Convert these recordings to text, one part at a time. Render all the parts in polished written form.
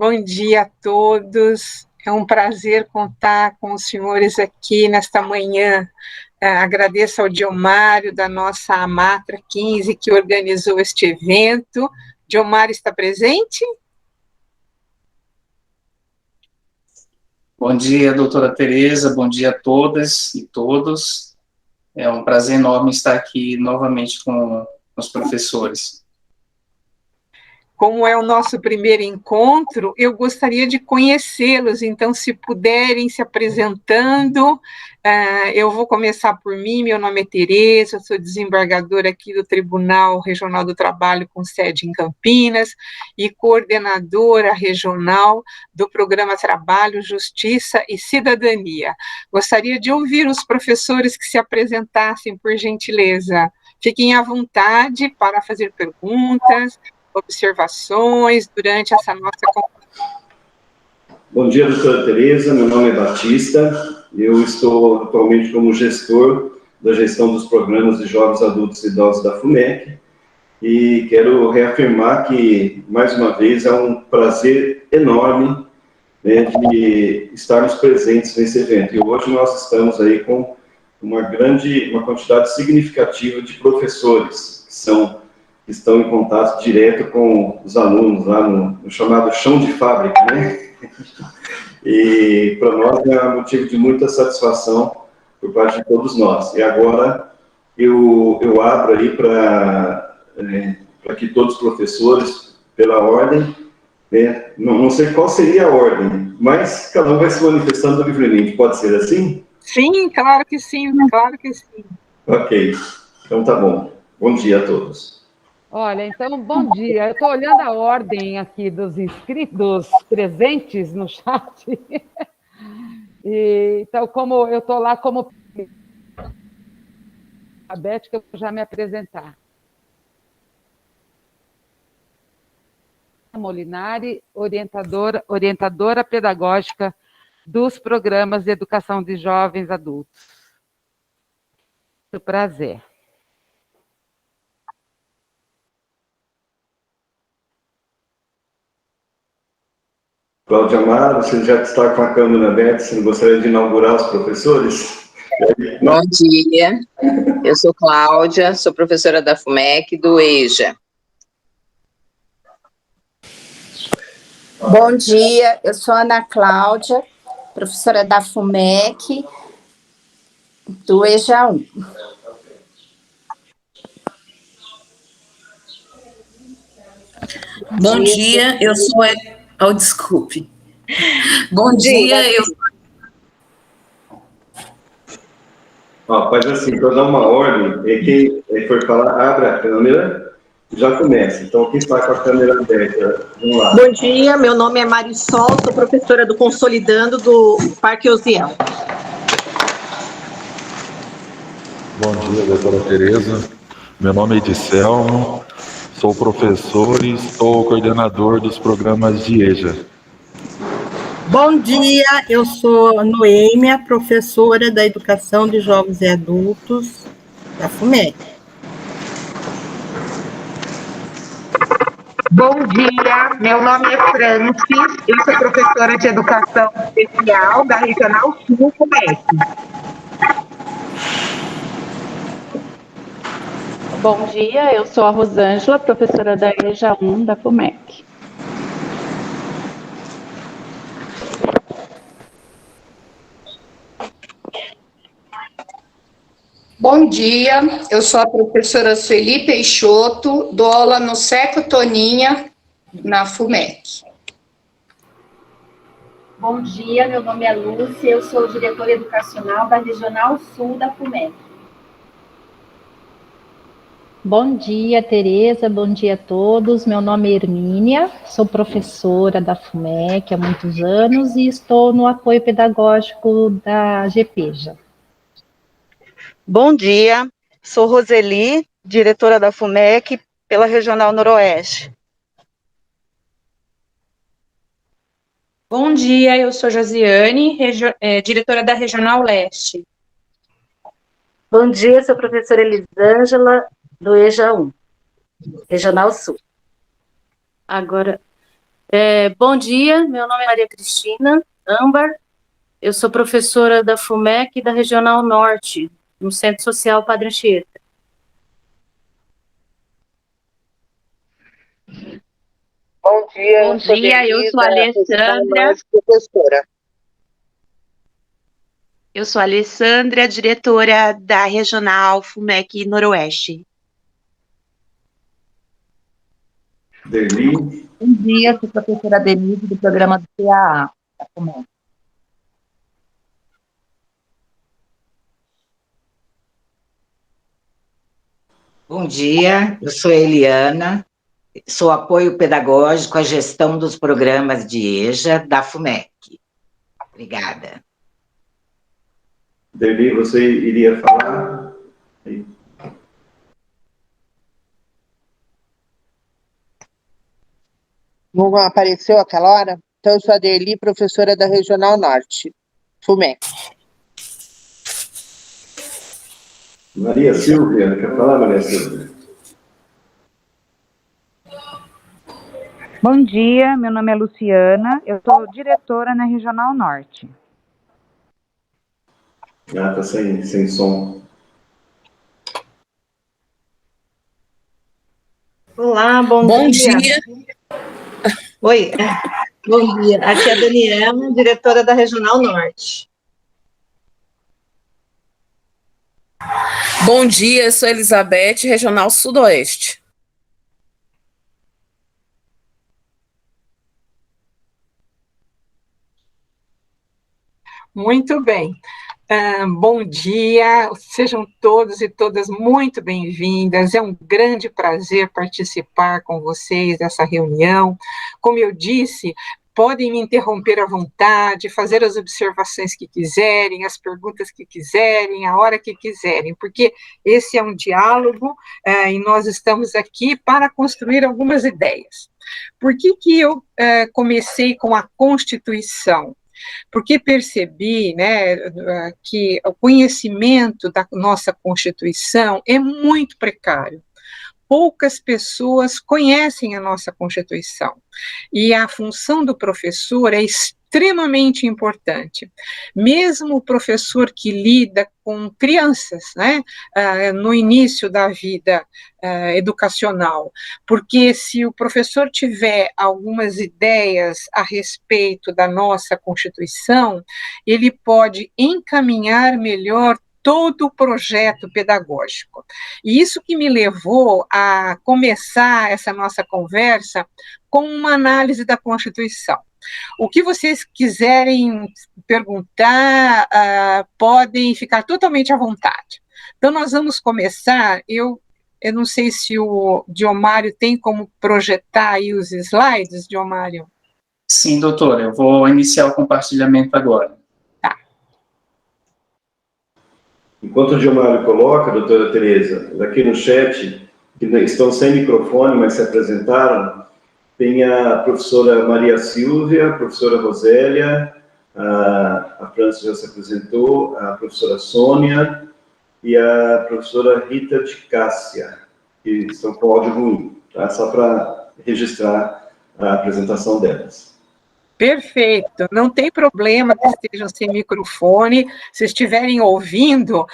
Bom dia a todos. É um prazer contar com os senhores aqui nesta manhã. Agradeço ao Diomário, da nossa Amatra 15, que organizou este evento. Diomário está presente? Bom dia, doutora Tereza, bom dia a todas e todos. É um prazer enorme estar aqui novamente com os professores. Como é o nosso primeiro encontro, eu gostaria de conhecê-los, então, se puderem se apresentando, eu vou começar por mim. Meu nome é Tereza, sou desembargadora aqui do Tribunal Regional do Trabalho, com sede em Campinas, e coordenadora regional do Programa Trabalho, Justiça e Cidadania. Gostaria de ouvir os professores que se apresentassem, por gentileza. Fiquem à vontade para fazer perguntas, observações durante essa nossa conversa. Bom dia, doutora Tereza, meu nome é Batista, eu estou atualmente como gestor da gestão dos programas de jovens, adultos e idosos da FUMEC, e quero reafirmar que, mais uma vez, é um prazer enorme, né, de estarmos presentes nesse evento. E hoje nós estamos aí com uma quantidade significativa de professores que estão em contato direto com os alunos lá no chamado chão de fábrica, né? E para nós é um motivo de muita satisfação por parte de todos nós. E agora eu abro aí para que todos os professores, pela ordem, né, não sei qual seria a ordem, mas cada um vai se manifestando livremente. Pode ser assim? Sim, claro que sim, claro que sim. Ok, então tá bom. Bom dia a todos. Olha, então, bom dia. Eu estou olhando a ordem aqui dos inscritos, dos presentes no chat. Então, como eu estou lá como alfabética, eu vou já me apresentar. Molinari, orientadora pedagógica dos programas de educação de jovens adultos. Muito prazer. Cláudia Amaro, você já está com a câmera aberta, você não gostaria de inaugurar os professores? Bom dia, eu sou Cláudia, sou professora da FUMEC, do EJA. Bom dia, eu sou Ana Cláudia, professora da FUMEC, do EJA 1. Bom dia, eu sou... Oh, desculpe. Bom dia, eu... Faz assim, para dar uma ordem, quem for falar, abre a câmera e já começa. Então, quem está com a câmera aberta, vamos lá. Bom dia, meu nome é Marisol, sou professora do Consolidando do Parque Osiel. Bom dia, doutora Tereza. Meu nome é Edicelmo, sou professor e sou coordenador dos programas de EJA. Bom dia, eu sou Noêmia, professora da Educação de Jovens e Adultos da FUMEC. Bom dia, meu nome é Francis, eu sou professora de Educação Especial da Regional Sul FUMEC. Bom dia, eu sou a Rosângela, professora da EJA 1 da FUMEC. Bom dia, eu sou a professora Sueli Peixoto, dou aula no Seco Toninha, na FUMEC. Bom dia, meu nome é Lúcia, eu sou diretora educacional da Regional Sul da FUMEC. Bom dia, Tereza, bom dia a todos. Meu nome é Hermínia, sou professora da FUMEC há muitos anos e estou no apoio pedagógico da GPEJA. Bom dia, sou Roseli, diretora da FUMEC pela Regional Noroeste. Bom dia, eu sou Josiane, diretora da Regional Leste. Bom dia, sou a professora Elisângela, do EJA 1, Regional Sul. Agora, Bom dia, meu nome é Maria Cristina Âmbar, eu sou professora da FUMEC da Regional Norte, no Centro Social Padre Anchieta. Bom dia, eu sou a Alessandra. professora. Eu sou a Alessandra, diretora da Regional FUMEC Noroeste. Derli. Bom dia, sou a professora Denise, do programa do CAA, da FUMEC. Bom dia, eu sou a Eliana, sou apoio pedagógico à gestão dos programas de EJA da FUMEC. Obrigada. Derli, você iria falar? Não apareceu aquela hora? Então, eu sou a Derli, professora da Regional Norte, FUMEC. Maria Silvia, quer falar, Maria Silvia? Bom dia, meu nome é Luciana, eu sou diretora na Regional Norte. Ah, tá sem som. Olá, bom dia. Oi, bom dia. Aqui é a Daniela, diretora da Regional Norte. Bom dia, eu sou Elizabeth, Regional Sudoeste. Muito bem. Bom dia, sejam todos e todas muito bem-vindas. É um grande prazer participar com vocês dessa reunião. Como eu disse, podem me interromper à vontade, fazer as observações que quiserem, as perguntas que quiserem, a hora que quiserem, porque esse é um diálogo e nós estamos aqui para construir algumas ideias. Por que eu comecei com a Constituição? Porque percebi, né, que o conhecimento da nossa Constituição é muito precário. Poucas pessoas conhecem a nossa Constituição. E a função do professor é extremamente importante. Mesmo o professor que lida com crianças, né, no início da vida educacional, porque se o professor tiver algumas ideias a respeito da nossa Constituição, ele pode encaminhar melhor todo o projeto pedagógico. E isso que me levou a começar essa nossa conversa com uma análise da Constituição. O que vocês quiserem perguntar, podem ficar totalmente à vontade. Então, nós vamos começar. Eu não sei se o Diomário tem como projetar aí os slides, Diomário. Sim, doutora, eu vou iniciar o compartilhamento agora. Enquanto o Diomário coloca, doutora Tereza, daqui no chat, que estão sem microfone, mas se apresentaram, tem a professora Maria Silvia, a professora Rosélia, a França já se apresentou, a professora Sônia e a professora Rita de Cássia, que estão com áudio ruim, tá? Só para registrar a apresentação delas. Perfeito, não tem problema que estejam sem microfone, se estiverem ouvindo,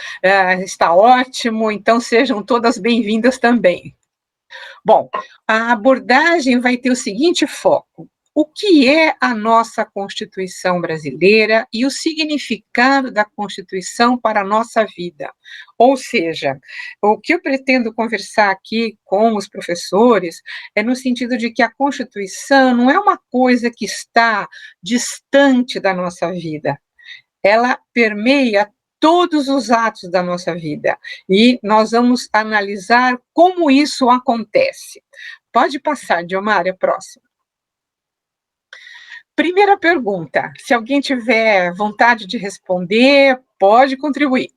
está ótimo, então sejam todas bem-vindas também. Bom, a abordagem vai ter o seguinte foco: o que é a nossa Constituição brasileira e o significado da Constituição para a nossa vida. Ou seja, o que eu pretendo conversar aqui com os professores é no sentido de que a Constituição não é uma coisa que está distante da nossa vida. Ela permeia todos os atos da nossa vida. E nós vamos analisar como isso acontece. Pode passar, Diomário, próximo. Primeira pergunta, se alguém tiver vontade de responder, pode contribuir.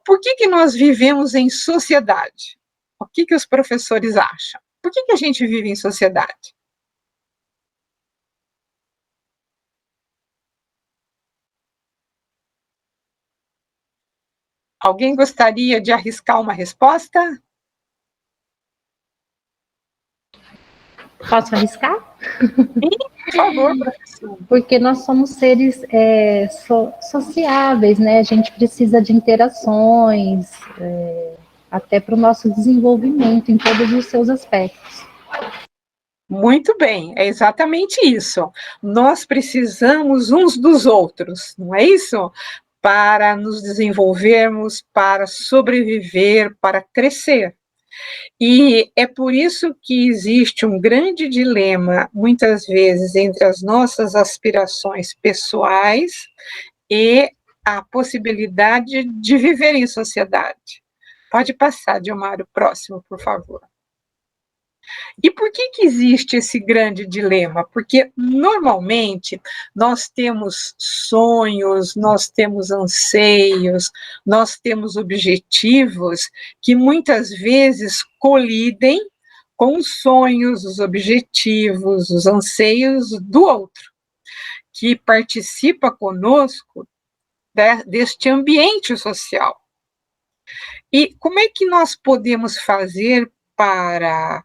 Por que nós vivemos em sociedade? O que os professores acham? Por que a gente vive em sociedade? Alguém gostaria de arriscar uma resposta? Posso arriscar? Por favor, professor. Porque nós somos seres sociáveis, né? A gente precisa de interações, até para o nosso desenvolvimento em todos os seus aspectos. Muito bem, é exatamente isso. Nós precisamos uns dos outros, não é isso? Para nos desenvolvermos, para sobreviver, para crescer. E é por isso que existe um grande dilema, muitas vezes, entre as nossas aspirações pessoais e a possibilidade de viver em sociedade. Pode passar, Diomário, próximo, por favor. E por que existe esse grande dilema? Porque, normalmente, nós temos sonhos, nós temos anseios, nós temos objetivos que, muitas vezes, colidem com os sonhos, os objetivos, os anseios do outro, que participa conosco deste ambiente social. E como é que nós podemos fazer para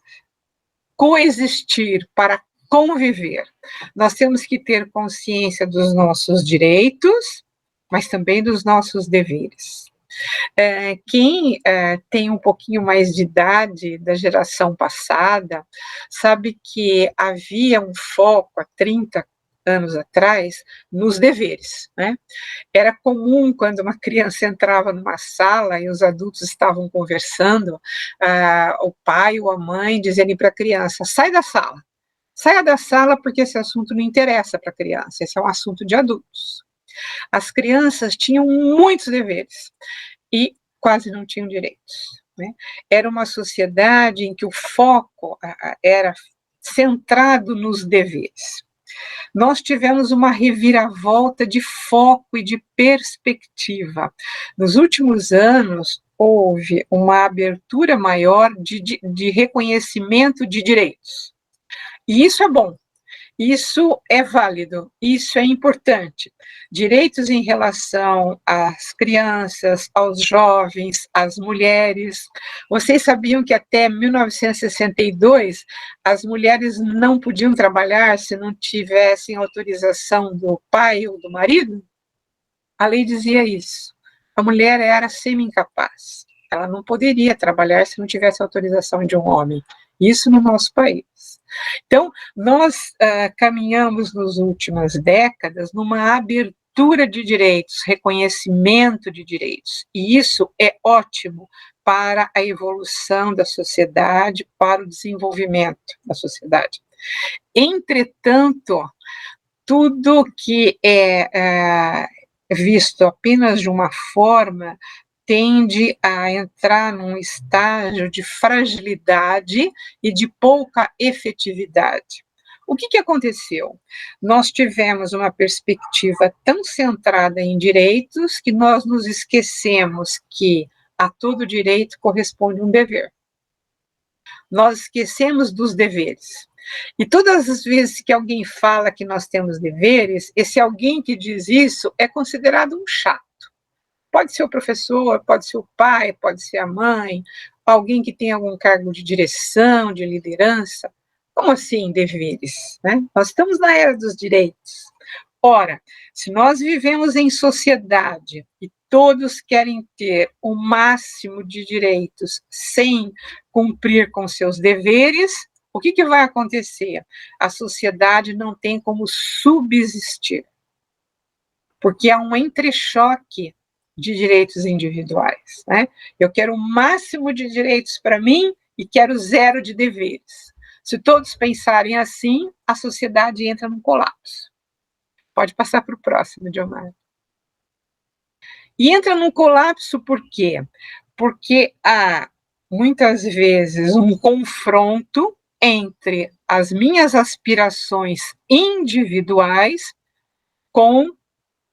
coexistir, para conviver? Nós temos que ter consciência dos nossos direitos, mas também dos nossos deveres. Quem tem um pouquinho mais de idade da geração passada, sabe que havia um foco há 30 anos atrás nos deveres, né? Era comum, quando uma criança entrava numa sala e os adultos estavam conversando, o pai ou a mãe dizerem para a criança: sai da sala, saia da sala porque esse assunto não interessa para a criança, esse é um assunto de adultos. As crianças tinham muitos deveres e quase não tinham direitos, né? Era uma sociedade em que o foco era centrado nos deveres. Nós tivemos uma reviravolta de foco e de perspectiva. Nos últimos anos, houve uma abertura maior de reconhecimento de direitos. E isso é bom, isso é válido, isso é importante. Direitos em relação às crianças, aos jovens, às mulheres. Vocês sabiam que até 1962 as mulheres não podiam trabalhar se não tivessem autorização do pai ou do marido? A lei dizia isso. A mulher era semi-incapaz. Ela não poderia trabalhar se não tivesse autorização de um homem. Isso no nosso país. Então, nós caminhamos nas últimas décadas numa abertura de direitos, reconhecimento de direitos, e isso é ótimo para a evolução da sociedade, para o desenvolvimento da sociedade. Entretanto, tudo que é visto apenas de uma forma tende a entrar num estágio de fragilidade e de pouca efetividade. O que aconteceu? Nós tivemos uma perspectiva tão centrada em direitos que nós nos esquecemos que a todo direito corresponde um dever. Nós esquecemos dos deveres. E todas as vezes que alguém fala que nós temos deveres, esse alguém que diz isso é considerado um chato. Pode ser o professor, pode ser o pai, pode ser a mãe, alguém que tem algum cargo de direção, de liderança. Como assim deveres, né? Nós estamos na era dos direitos. Ora, se nós vivemos em sociedade e todos querem ter o máximo de direitos sem cumprir com seus deveres, o que vai acontecer? A sociedade não tem como subsistir, porque há um entrechoque de direitos individuais, né? Eu quero o máximo de direitos para mim e quero zero de deveres. Se todos pensarem assim, a sociedade entra num colapso. Pode passar para o próximo, Diomário. E entra num colapso por quê? Porque há, muitas vezes, um confronto entre as minhas aspirações individuais com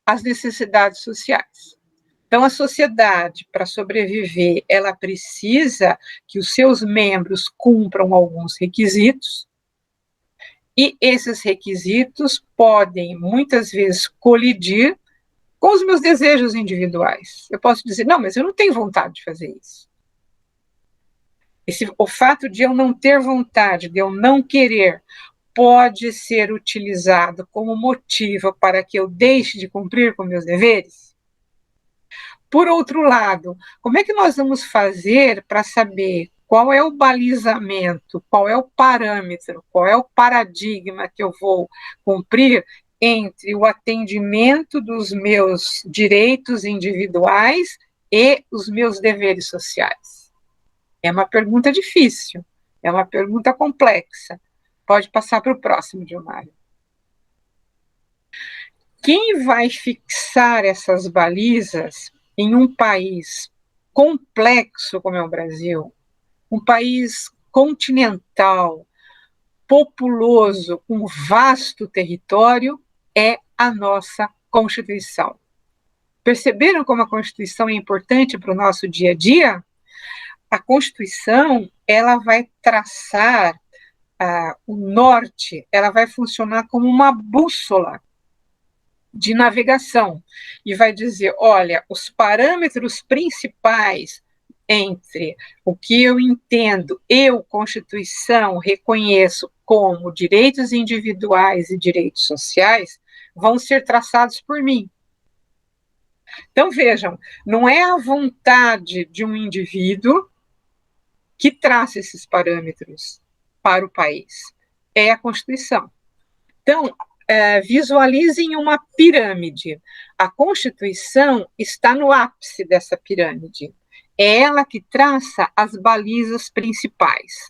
as necessidades sociais. Então, a sociedade, para sobreviver, ela precisa que os seus membros cumpram alguns requisitos, e esses requisitos podem, muitas vezes, colidir com os meus desejos individuais. Eu posso dizer, não, mas eu não tenho vontade de fazer isso. O fato de eu não ter vontade, de eu não querer, pode ser utilizado como motivo para que eu deixe de cumprir com meus deveres? Por outro lado, como é que nós vamos fazer para saber qual é o balizamento, qual é o parâmetro, qual é o paradigma que eu vou cumprir entre o atendimento dos meus direitos individuais e os meus deveres sociais? É uma pergunta difícil, é uma pergunta complexa. Pode passar para o próximo, Diomário. Quem vai fixar essas balizas em um país complexo como é o Brasil, um país continental, populoso, com vasto território, é a nossa Constituição. Perceberam como a Constituição é importante para o nosso dia a dia? A Constituição, ela vai traçar o norte, ela vai funcionar como uma bússola de navegação e vai dizer, olha, os parâmetros principais entre o que eu entendo, Constituição, reconheço como direitos individuais e direitos sociais, vão ser traçados por mim. Então, vejam, não é a vontade de um indivíduo que traça esses parâmetros para o país, é a Constituição. Então, visualizem uma pirâmide. A Constituição está no ápice dessa pirâmide. É ela que traça as balizas principais,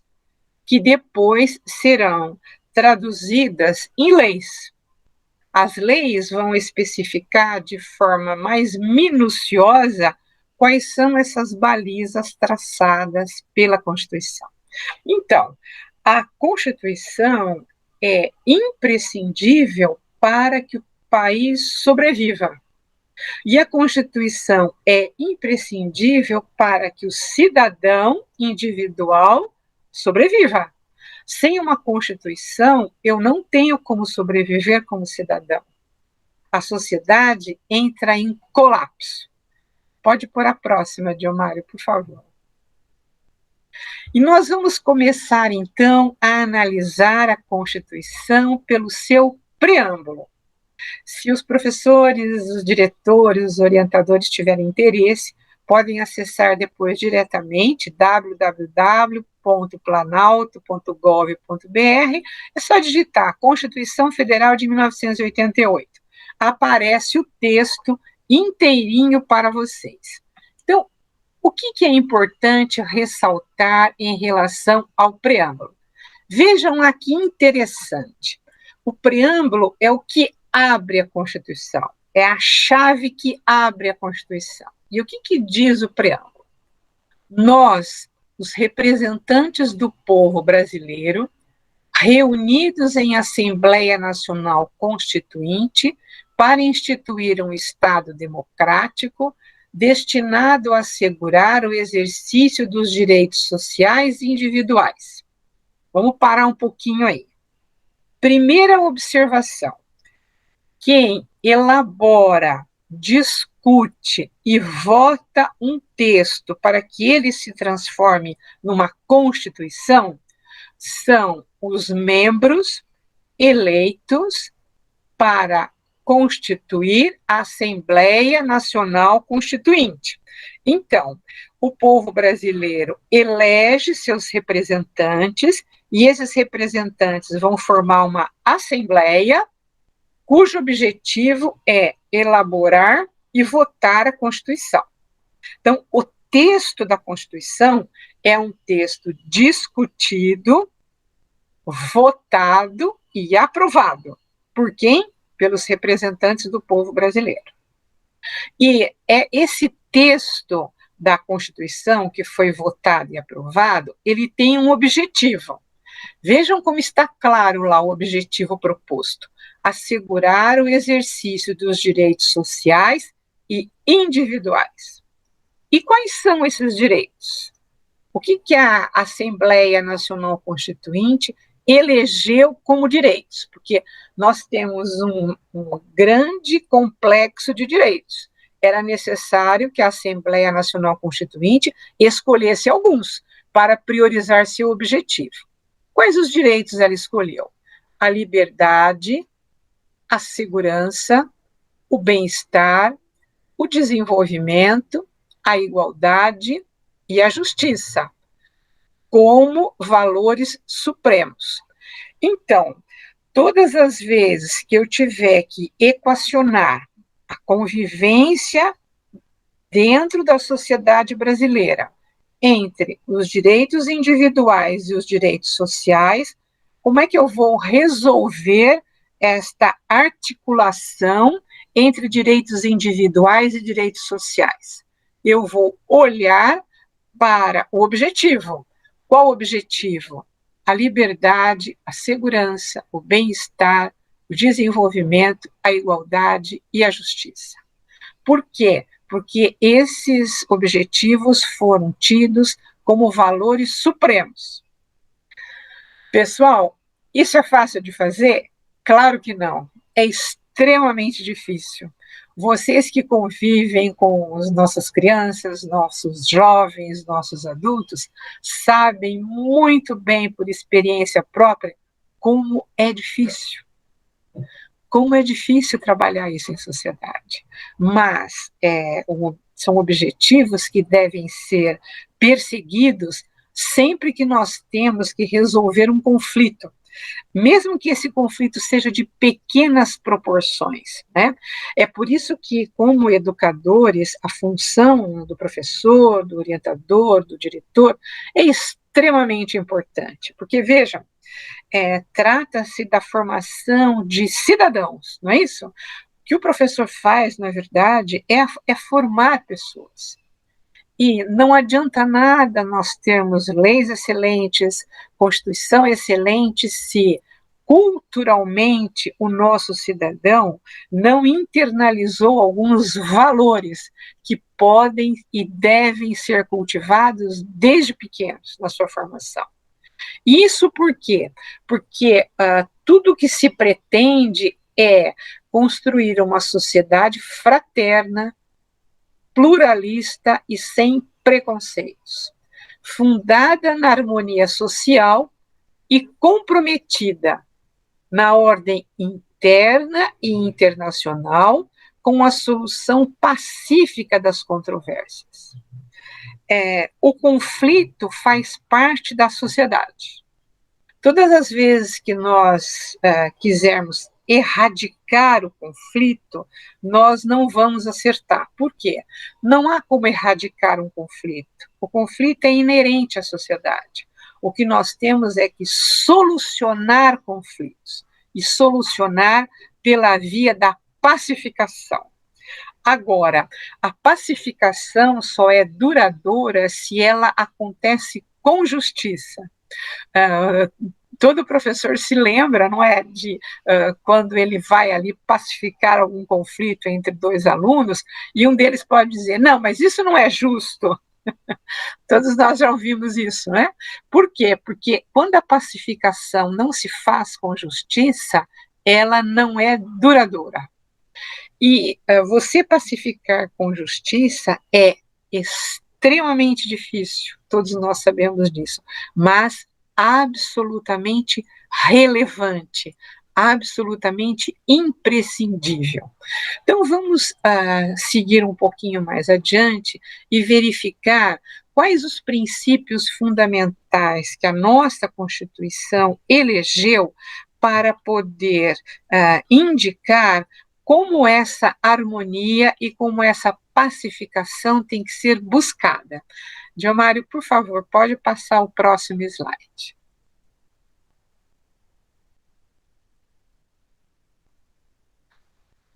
que depois serão traduzidas em leis. As leis vão especificar de forma mais minuciosa quais são essas balizas traçadas pela Constituição. Então, a Constituição é imprescindível para que o país sobreviva. E a Constituição é imprescindível para que o cidadão individual sobreviva. Sem uma Constituição, eu não tenho como sobreviver como cidadão. A sociedade entra em colapso. Pode pôr a próxima, Diomário, por favor. E nós vamos começar, então, a analisar a Constituição pelo seu preâmbulo. Se os professores, os diretores, os orientadores tiverem interesse, podem acessar depois diretamente www.planalto.gov.br. É só digitar Constituição Federal de 1988. Aparece o texto inteirinho para vocês. Então, o que é importante ressaltar em relação ao preâmbulo? Vejam aqui interessante. O preâmbulo é o que abre a Constituição, é a chave que abre a Constituição. E o que diz o preâmbulo? Nós, os representantes do povo brasileiro, reunidos em Assembleia Nacional Constituinte, para instituir um Estado democrático, destinado a assegurar o exercício dos direitos sociais e individuais. Vamos parar um pouquinho aí. Primeira observação: quem elabora, discute e vota um texto para que ele se transforme numa Constituição são os membros eleitos para constituir a Assembleia Nacional Constituinte. Então, o povo brasileiro elege seus representantes e esses representantes vão formar uma assembleia cujo objetivo é elaborar e votar a Constituição. Então, o texto da Constituição é um texto discutido, votado e aprovado. Por quem? Pelos representantes do povo brasileiro. E é esse texto da Constituição que foi votado e aprovado, ele tem um objetivo. Vejam como está claro lá o objetivo proposto: assegurar o exercício dos direitos sociais e individuais. E quais são esses direitos? O que a Assembleia Nacional Constituinte elegeu como direitos? Porque nós temos um grande complexo de direitos. Era necessário que a Assembleia Nacional Constituinte escolhesse alguns, para priorizar seu objetivo. Quais os direitos ela escolheu? A liberdade, a segurança, o bem-estar, o desenvolvimento, a igualdade e a justiça, como valores supremos. Então, todas as vezes que eu tiver que equacionar a convivência dentro da sociedade brasileira entre os direitos individuais e os direitos sociais, como é que eu vou resolver esta articulação entre direitos individuais e direitos sociais? Eu vou olhar para o objetivo. Qual o objetivo? A liberdade, a segurança, o bem-estar, o desenvolvimento, a igualdade e a justiça. Por quê? Porque esses objetivos foram tidos como valores supremos. Pessoal, isso é fácil de fazer? Claro que não. É extremamente difícil. Vocês que convivem com as nossas crianças, nossos jovens, nossos adultos, sabem muito bem, por experiência própria, como é difícil. Como é difícil trabalhar isso em sociedade. Mas são objetivos que devem ser perseguidos sempre que nós temos que resolver um conflito, mesmo que esse conflito seja de pequenas proporções, né? É por isso que, como educadores, a função do professor, do orientador, do diretor, é extremamente importante, porque, vejam, trata-se da formação de cidadãos, não é isso? O que o professor faz, na verdade, é formar pessoas. E não adianta nada nós termos leis excelentes, Constituição excelente, se culturalmente o nosso cidadão não internalizou alguns valores que podem e devem ser cultivados desde pequenos na sua formação. Isso por quê? Porque tudo que se pretende é construir uma sociedade fraterna, pluralista e sem preconceitos, fundada na harmonia social e comprometida na ordem interna e internacional com a solução pacífica das controvérsias. O conflito faz parte da sociedade. Todas as vezes que nós quisermos erradicar o conflito, nós não vamos acertar. Por quê? Não há como erradicar um conflito. O conflito é inerente à sociedade. O que nós temos é que solucionar conflitos, e solucionar pela via da pacificação. Agora, a pacificação só é duradoura se ela acontece com justiça. Todo professor se lembra, não é, de quando ele vai ali pacificar algum conflito entre dois alunos, e um deles pode dizer, não, mas isso não é justo. Todos nós já ouvimos isso, né? Por quê? Porque quando a pacificação não se faz com justiça, ela não é duradoura. E você pacificar com justiça é extremamente difícil, todos nós sabemos disso, mas absolutamente relevante, absolutamente imprescindível. Então, vamos seguir um pouquinho mais adiante e verificar quais os princípios fundamentais que a nossa Constituição elegeu para poder indicar como essa harmonia e como essa pacificação tem que ser buscada. Diomário, por favor, pode passar o próximo slide.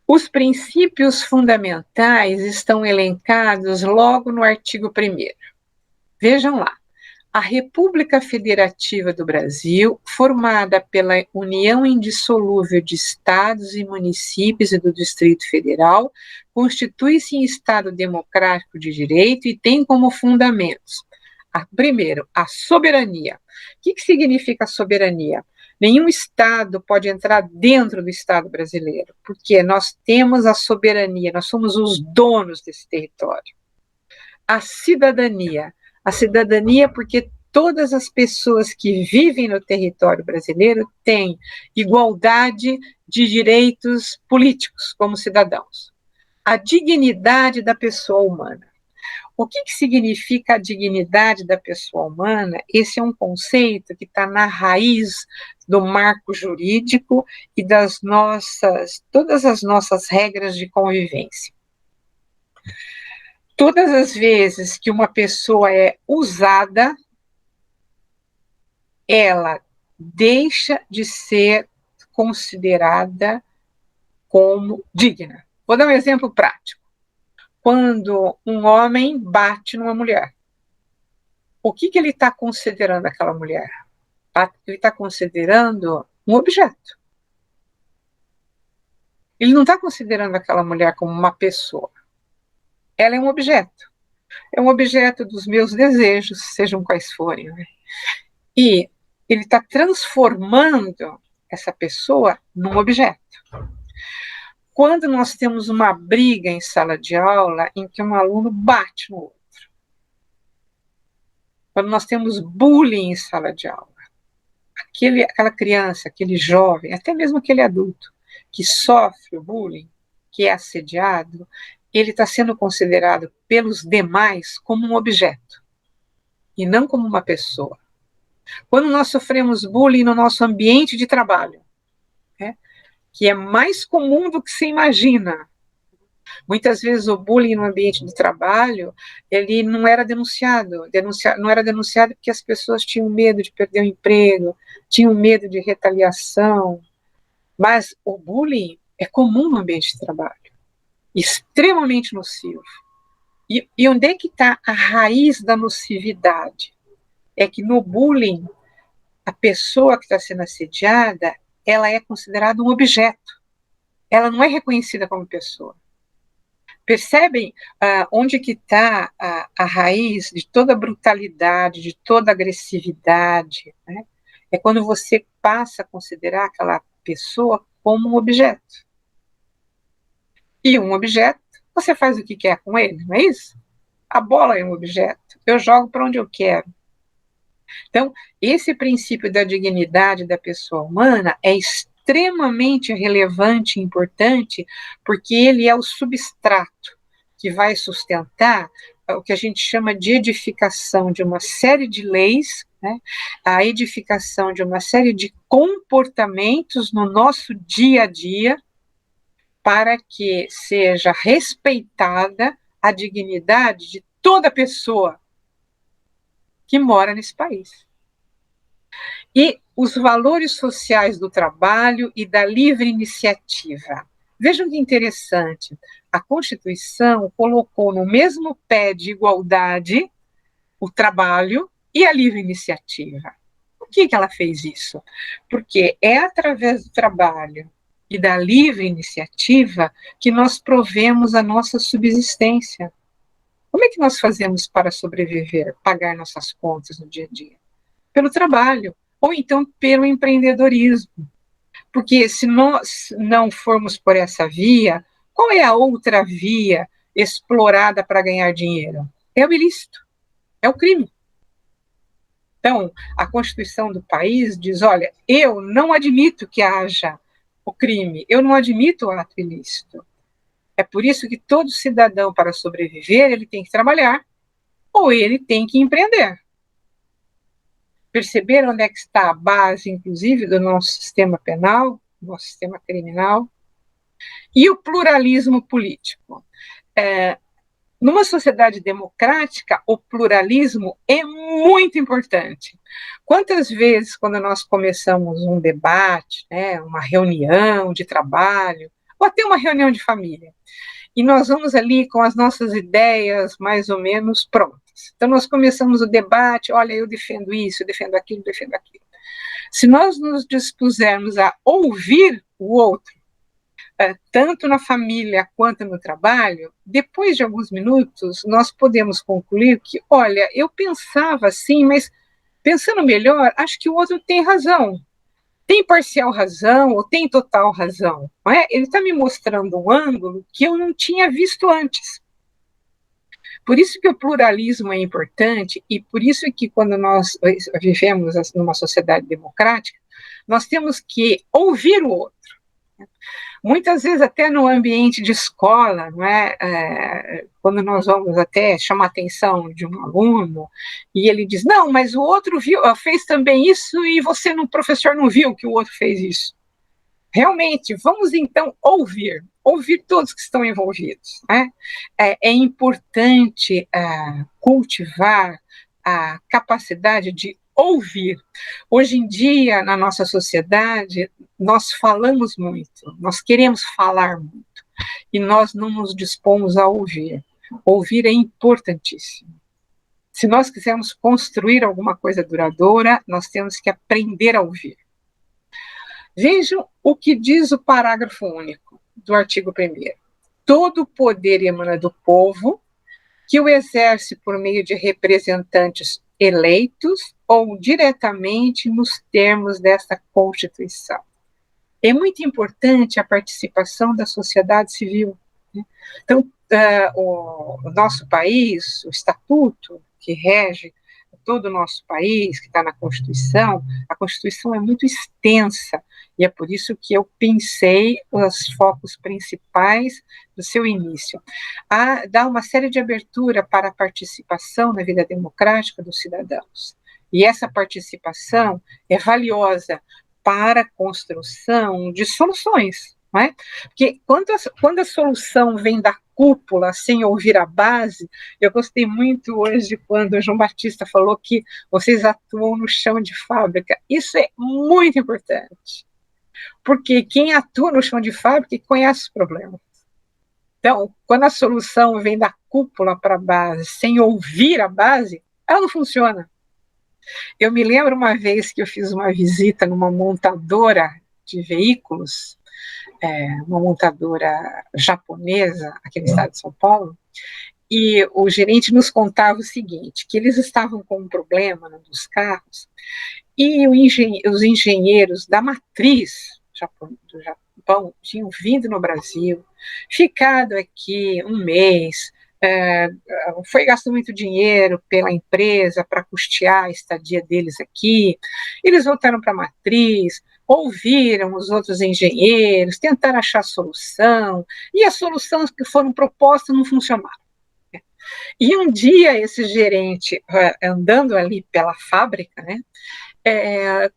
Os princípios fundamentais estão elencados logo no artigo 1º. Vejam lá. A República Federativa do Brasil, formada pela união indissolúvel de estados e municípios e do Distrito Federal, constitui-se em Estado democrático de direito e tem como fundamentos, primeiro, a soberania. O que significa soberania? Nenhum Estado pode entrar dentro do Estado brasileiro, porque nós temos a soberania, nós somos os donos desse território. A cidadania porque todas as pessoas que vivem no território brasileiro têm igualdade de direitos políticos como cidadãos. A dignidade da pessoa humana. O que significa a dignidade da pessoa humana? Esse é um conceito que está na raiz do marco jurídico e das todas as nossas regras de convivência. Todas as vezes que uma pessoa é usada, ela deixa de ser considerada como digna. Vou dar um exemplo prático. Quando um homem bate numa mulher, o que ele está considerando aquela mulher? Ele está considerando um objeto. Ele não está considerando aquela mulher como uma pessoa. Ela é um objeto. É um objeto dos meus desejos, sejam quais forem. Né? E ele está transformando essa pessoa num objeto. Quando nós temos uma briga em sala de aula em que um aluno bate no outro, quando nós temos bullying em sala de aula, aquela criança, aquele jovem, até mesmo aquele adulto que sofre o bullying, que é assediado, ele está sendo considerado pelos demais como um objeto e não como uma pessoa. Quando nós sofremos bullying no nosso ambiente de trabalho, né, que é mais comum do que se imagina. Muitas vezes o bullying no ambiente de trabalho, ele não era denunciado. Não era denunciado porque as pessoas tinham medo de perder o emprego, tinham medo de retaliação. Mas o bullying é comum no ambiente de trabalho, extremamente nocivo. E onde é que está a raiz da nocividade? É que no bullying, a pessoa que está sendo assediada, ela é considerada um objeto. Ela não é reconhecida como pessoa. Percebem onde que está a raiz de toda a brutalidade, de toda a agressividade, né? É quando você passa a considerar aquela pessoa como um objeto. E um objeto, você faz o que quer com ele, não é isso? A bola é um objeto, eu jogo para onde eu quero. Então, esse princípio da dignidade da pessoa humana é extremamente relevante e importante, porque ele é o substrato que vai sustentar o que a gente chama de edificação de uma série de leis, né? A edificação de uma série de comportamentos no nosso dia a dia, para que seja respeitada a dignidade de toda pessoa que mora nesse país. E os valores sociais do trabalho e da livre iniciativa. Vejam que interessante, a Constituição colocou no mesmo pé de igualdade o trabalho e a livre iniciativa. Por que ela fez isso? Porque é através do trabalho e da livre iniciativa que nós provemos a nossa subsistência. Como é que nós fazemos para sobreviver, pagar nossas contas no dia a dia? Pelo trabalho, ou então pelo empreendedorismo. Porque se nós não formos por essa via, qual é a outra via explorada para ganhar dinheiro? É o ilícito, é o crime. Então, a Constituição do país diz, olha, eu não admito que haja o crime, eu não admito o ato ilícito. É por isso que todo cidadão, para sobreviver, ele tem que trabalhar ou ele tem que empreender. Perceber onde é que está a base, inclusive, do nosso sistema penal, do nosso sistema criminal, e o pluralismo político. Numa sociedade democrática, o pluralismo é muito importante. Quantas vezes, quando nós começamos um debate, né, uma reunião de trabalho, ou até uma reunião de família, e nós vamos ali com as nossas ideias mais ou menos prontas. Então, nós começamos o debate, olha, eu defendo isso, eu defendo aquilo, eu defendo aquilo. Se nós nos dispusermos a ouvir o outro, tanto na família quanto no trabalho, depois de alguns minutos, nós podemos concluir que, olha, eu pensava assim, mas pensando melhor, acho que o outro tem razão. Tem parcial razão ou tem total razão? Não é? Ele está me mostrando um ângulo que eu não tinha visto antes. Por isso que o pluralismo é importante e por isso que quando nós vivemos numa sociedade democrática, nós temos que ouvir o outro. Muitas vezes até no ambiente de escola, não é? Quando nós vamos até chamar a atenção de um aluno e ele diz, não, mas o outro fez também isso e você, professor, não viu que o outro fez isso. Realmente, vamos então ouvir todos que estão envolvidos. Né? É importante cultivar a capacidade de ouvir. Hoje em dia, na nossa sociedade, nós falamos muito, nós queremos falar muito, e nós não nos dispomos a ouvir. Ouvir é importantíssimo. Se nós quisermos construir alguma coisa duradoura, nós temos que aprender a ouvir. Vejam o que diz o parágrafo único do artigo 1º. Todo poder emana do povo, que o exerce por meio de representantes eleitos ou diretamente nos termos desta Constituição. É muito importante a participação da sociedade civil. Né? Então, o nosso país, o estatuto que rege todo o nosso país, que está na Constituição, a Constituição é muito extensa, e é por isso que eu pensei os focos principais do seu início. Dá uma série de abertura para a participação na vida democrática dos cidadãos. E essa participação é valiosa para a construção de soluções. Não é? Porque quando a solução vem da cúpula, sem ouvir a base, eu gostei muito hoje quando o João Batista falou que vocês atuam no chão de fábrica. Isso é muito importante, porque quem atua no chão de fábrica conhece os problemas. Então, quando a solução vem da cúpula para a base, sem ouvir a base, ela não funciona. Eu me lembro uma vez que eu fiz uma visita numa montadora de veículos, uma montadora japonesa, aqui no estado de São Paulo, e o gerente nos contava o seguinte, que eles estavam com um problema nos carros, e os engenheiros da matriz do Japão tinham vindo no Brasil, ficado aqui um mês, foi gasto muito dinheiro pela empresa para custear a estadia deles aqui, eles voltaram para a matriz, ouviram os outros engenheiros, tentaram achar solução, e as soluções que foram propostas não funcionaram. E um dia esse gerente, andando ali pela fábrica, né,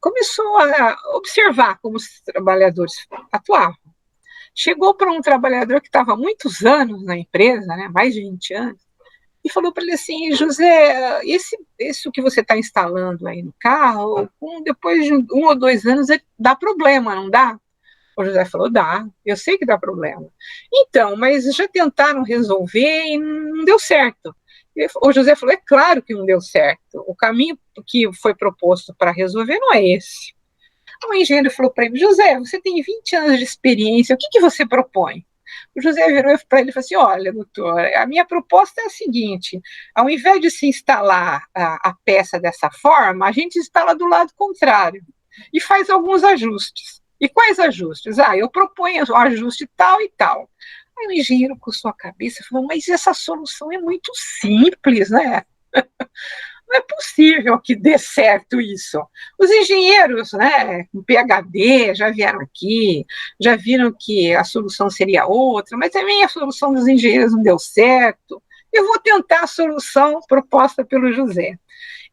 começou a observar como os trabalhadores atuavam. Chegou para um trabalhador que estava há muitos anos na empresa, né, mais de 20 anos, e falou para ele assim, José, isso que você está instalando aí no carro, depois de 1 ou 2 anos, dá problema, não dá? O José falou, dá, eu sei que dá problema. Então, mas já tentaram resolver e não deu certo. O José falou, é claro que não deu certo, o caminho que foi proposto para resolver não é esse. O engenheiro falou para ele, José, você tem 20 anos de experiência, o que você propõe? O José virou para ele e falou assim, olha, doutor, a minha proposta é a seguinte, ao invés de se instalar a peça dessa forma, a gente instala do lado contrário e faz alguns ajustes. E quais ajustes? Eu proponho um ajuste tal e tal. Aí o engenheiro coçou a cabeça e falou, mas essa solução é muito simples, né? Não é possível que dê certo isso. Os engenheiros, né, com PhD, já vieram aqui, já viram que a solução seria outra, mas também a solução dos engenheiros não deu certo. Eu vou tentar a solução proposta pelo José.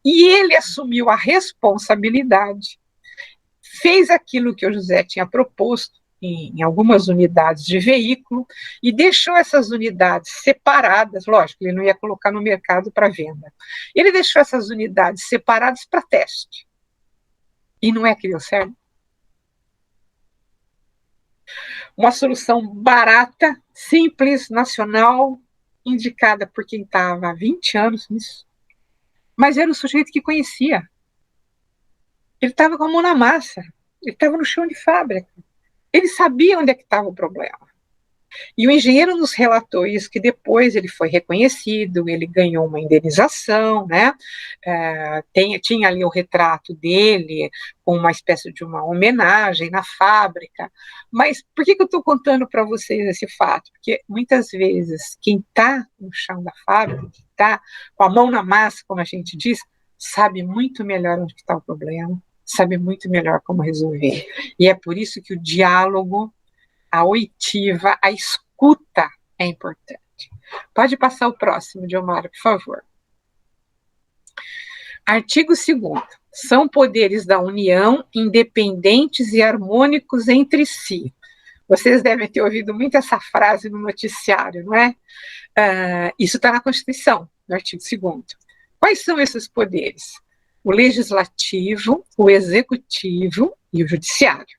E ele assumiu a responsabilidade, fez aquilo que o José tinha proposto, em algumas unidades de veículo, e deixou essas unidades separadas, lógico, ele não ia colocar no mercado para venda, ele deixou essas unidades separadas para teste, e não é que deu certo? Uma solução barata, simples, nacional, indicada por quem estava há 20 anos nisso, mas era um sujeito que conhecia, ele estava com a mão na massa, ele estava no chão de fábrica, ele sabia onde é que estava o problema. E o engenheiro nos relatou isso, que depois ele foi reconhecido, ele ganhou uma indenização, né? Tinha ali o retrato dele, com uma espécie de uma homenagem na fábrica. Mas por que eu estou contando para vocês esse fato? Porque muitas vezes quem está no chão da fábrica, que está com a mão na massa, como a gente diz, sabe muito melhor onde está o problema, sabe muito melhor como resolver. E é por isso que o diálogo, a oitiva, a escuta é importante. Pode passar o próximo, Diomara, por favor. Artigo 2º. São poderes da União independentes e harmônicos entre si. Vocês devem ter ouvido muito essa frase no noticiário, não é? Isso está na Constituição, no artigo 2º. Quais são esses poderes? O legislativo, o executivo e o judiciário.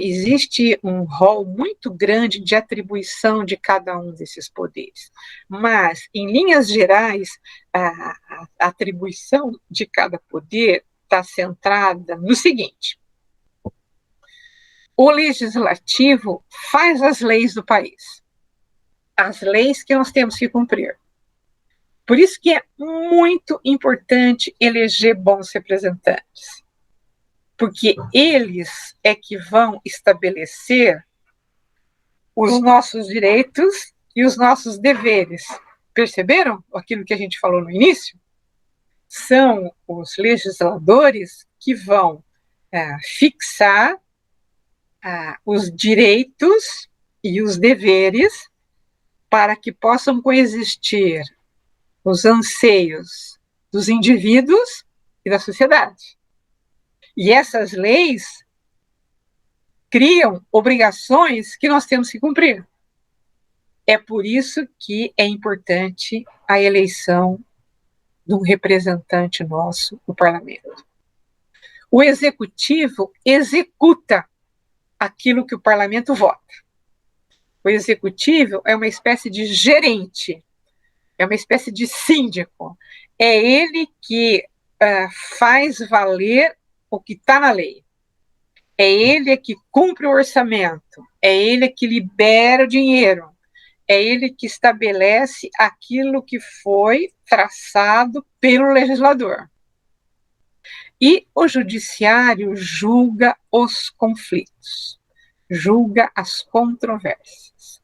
Existe um rol muito grande de atribuição de cada um desses poderes, mas, em linhas gerais, a atribuição de cada poder está centrada no seguinte: o legislativo faz as leis do país, as leis que nós temos que cumprir. Por isso que é muito importante eleger bons representantes, porque eles é que vão estabelecer os nossos direitos e os nossos deveres. Perceberam aquilo que a gente falou no início? São os legisladores que vão fixar os direitos e os deveres para que possam coexistir os anseios dos indivíduos e da sociedade. E essas leis criam obrigações que nós temos que cumprir. É por isso que é importante a eleição de um representante nosso no parlamento. O executivo executa aquilo que o parlamento vota. O executivo é uma espécie de gerente, é uma espécie de síndico. É ele que faz valer o que está na lei. É ele que cumpre o orçamento, é ele que libera o dinheiro, é ele que estabelece aquilo que foi traçado pelo legislador. E o judiciário julga os conflitos, julga as controvérsias.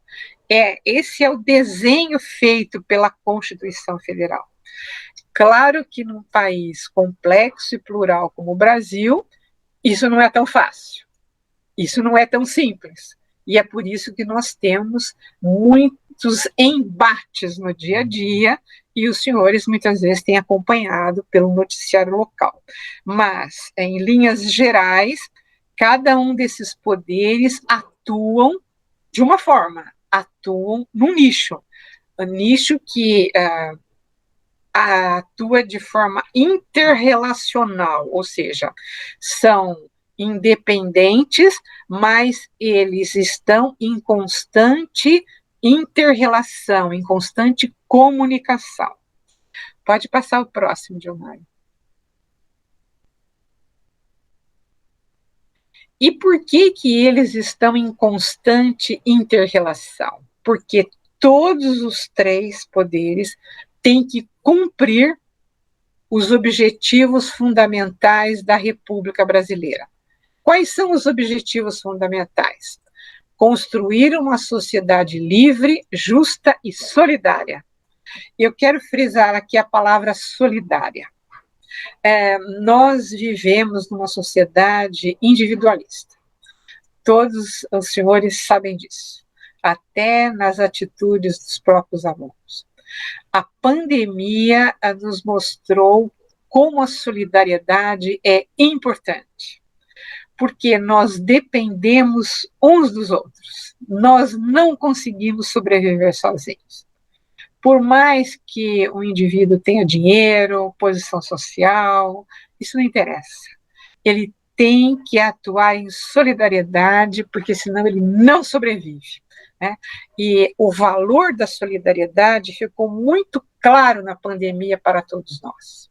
Esse é o desenho feito pela Constituição Federal. Claro que num país complexo e plural como o Brasil, isso não é tão fácil, isso não é tão simples. E é por isso que nós temos muitos embates no dia a dia, e os senhores muitas vezes têm acompanhado pelo noticiário local. Mas, em linhas gerais, cada um desses poderes atuam de uma forma, atuam num nicho, um nicho que atua de forma interrelacional, ou seja, são independentes, mas eles estão em constante interrelação, em constante comunicação. Pode passar o próximo, Diomário. E por que eles estão em constante interrelação? Porque todos os três poderes têm que cumprir os objetivos fundamentais da República Brasileira. Quais são os objetivos fundamentais? Construir uma sociedade livre, justa e solidária. Eu quero frisar aqui a palavra solidária. Nós vivemos numa sociedade individualista. Todos os senhores sabem disso, até nas atitudes dos próprios alunos. A pandemia nos mostrou como a solidariedade é importante, porque nós dependemos uns dos outros. Nós não conseguimos sobreviver sozinhos. Por mais que o indivíduo tenha dinheiro, posição social, isso não interessa. Ele tem que atuar em solidariedade, porque senão ele não sobrevive, né? E o valor da solidariedade ficou muito claro na pandemia para todos nós.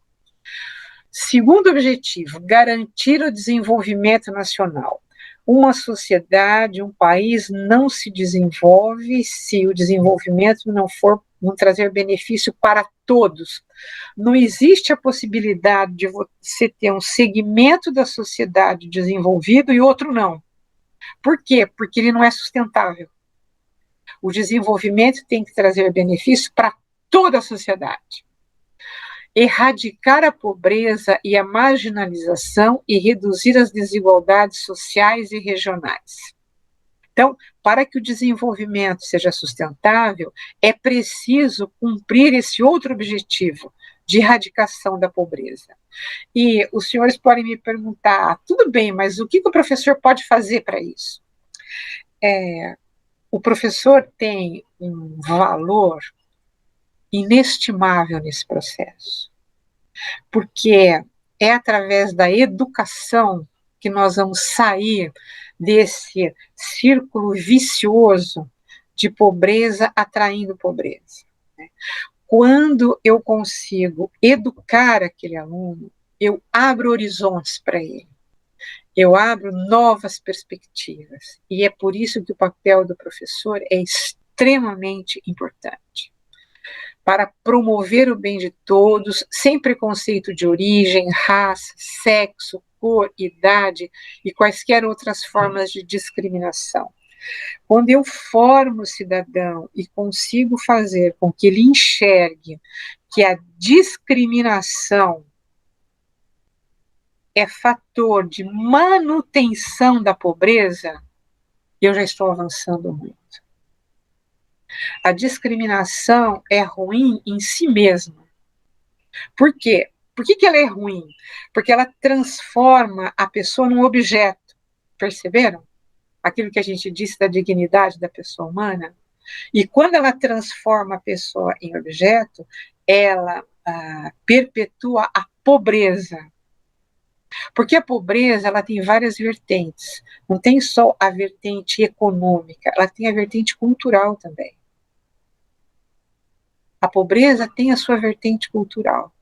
Segundo objetivo, garantir o desenvolvimento nacional. Uma sociedade, um país não se desenvolve se o desenvolvimento não trazer benefício para todos. Não existe a possibilidade de você ter um segmento da sociedade desenvolvido e outro não. Por quê? Porque ele não é sustentável. O desenvolvimento tem que trazer benefício para toda a sociedade. Erradicar a pobreza e a marginalização e reduzir as desigualdades sociais e regionais. Então, para que o desenvolvimento seja sustentável, é preciso cumprir esse outro objetivo de erradicação da pobreza. E os senhores podem me perguntar, tudo bem, mas o que o professor pode fazer para isso? O professor tem um valor inestimável nesse processo, porque é através da educação que nós vamos sair desse círculo vicioso de pobreza atraindo pobreza. Quando eu consigo educar aquele aluno, eu abro horizontes para ele, eu abro novas perspectivas, e é por isso que o papel do professor é extremamente importante, para promover o bem de todos, sem preconceito de origem, raça, sexo, cor, idade e quaisquer outras formas de discriminação. Quando eu formo o cidadão e consigo fazer com que ele enxergue que a discriminação é fator de manutenção da pobreza, eu já estou avançando muito. A discriminação é ruim em si mesma. Por quê? Por que ela é ruim? Porque ela transforma a pessoa num objeto. Perceberam? Aquilo que a gente disse da dignidade da pessoa humana. E quando ela transforma a pessoa em objeto, ela perpetua a pobreza. Porque a pobreza, ela tem várias vertentes. Não tem só a vertente econômica, ela tem a vertente cultural também. A pobreza tem a sua vertente cultural.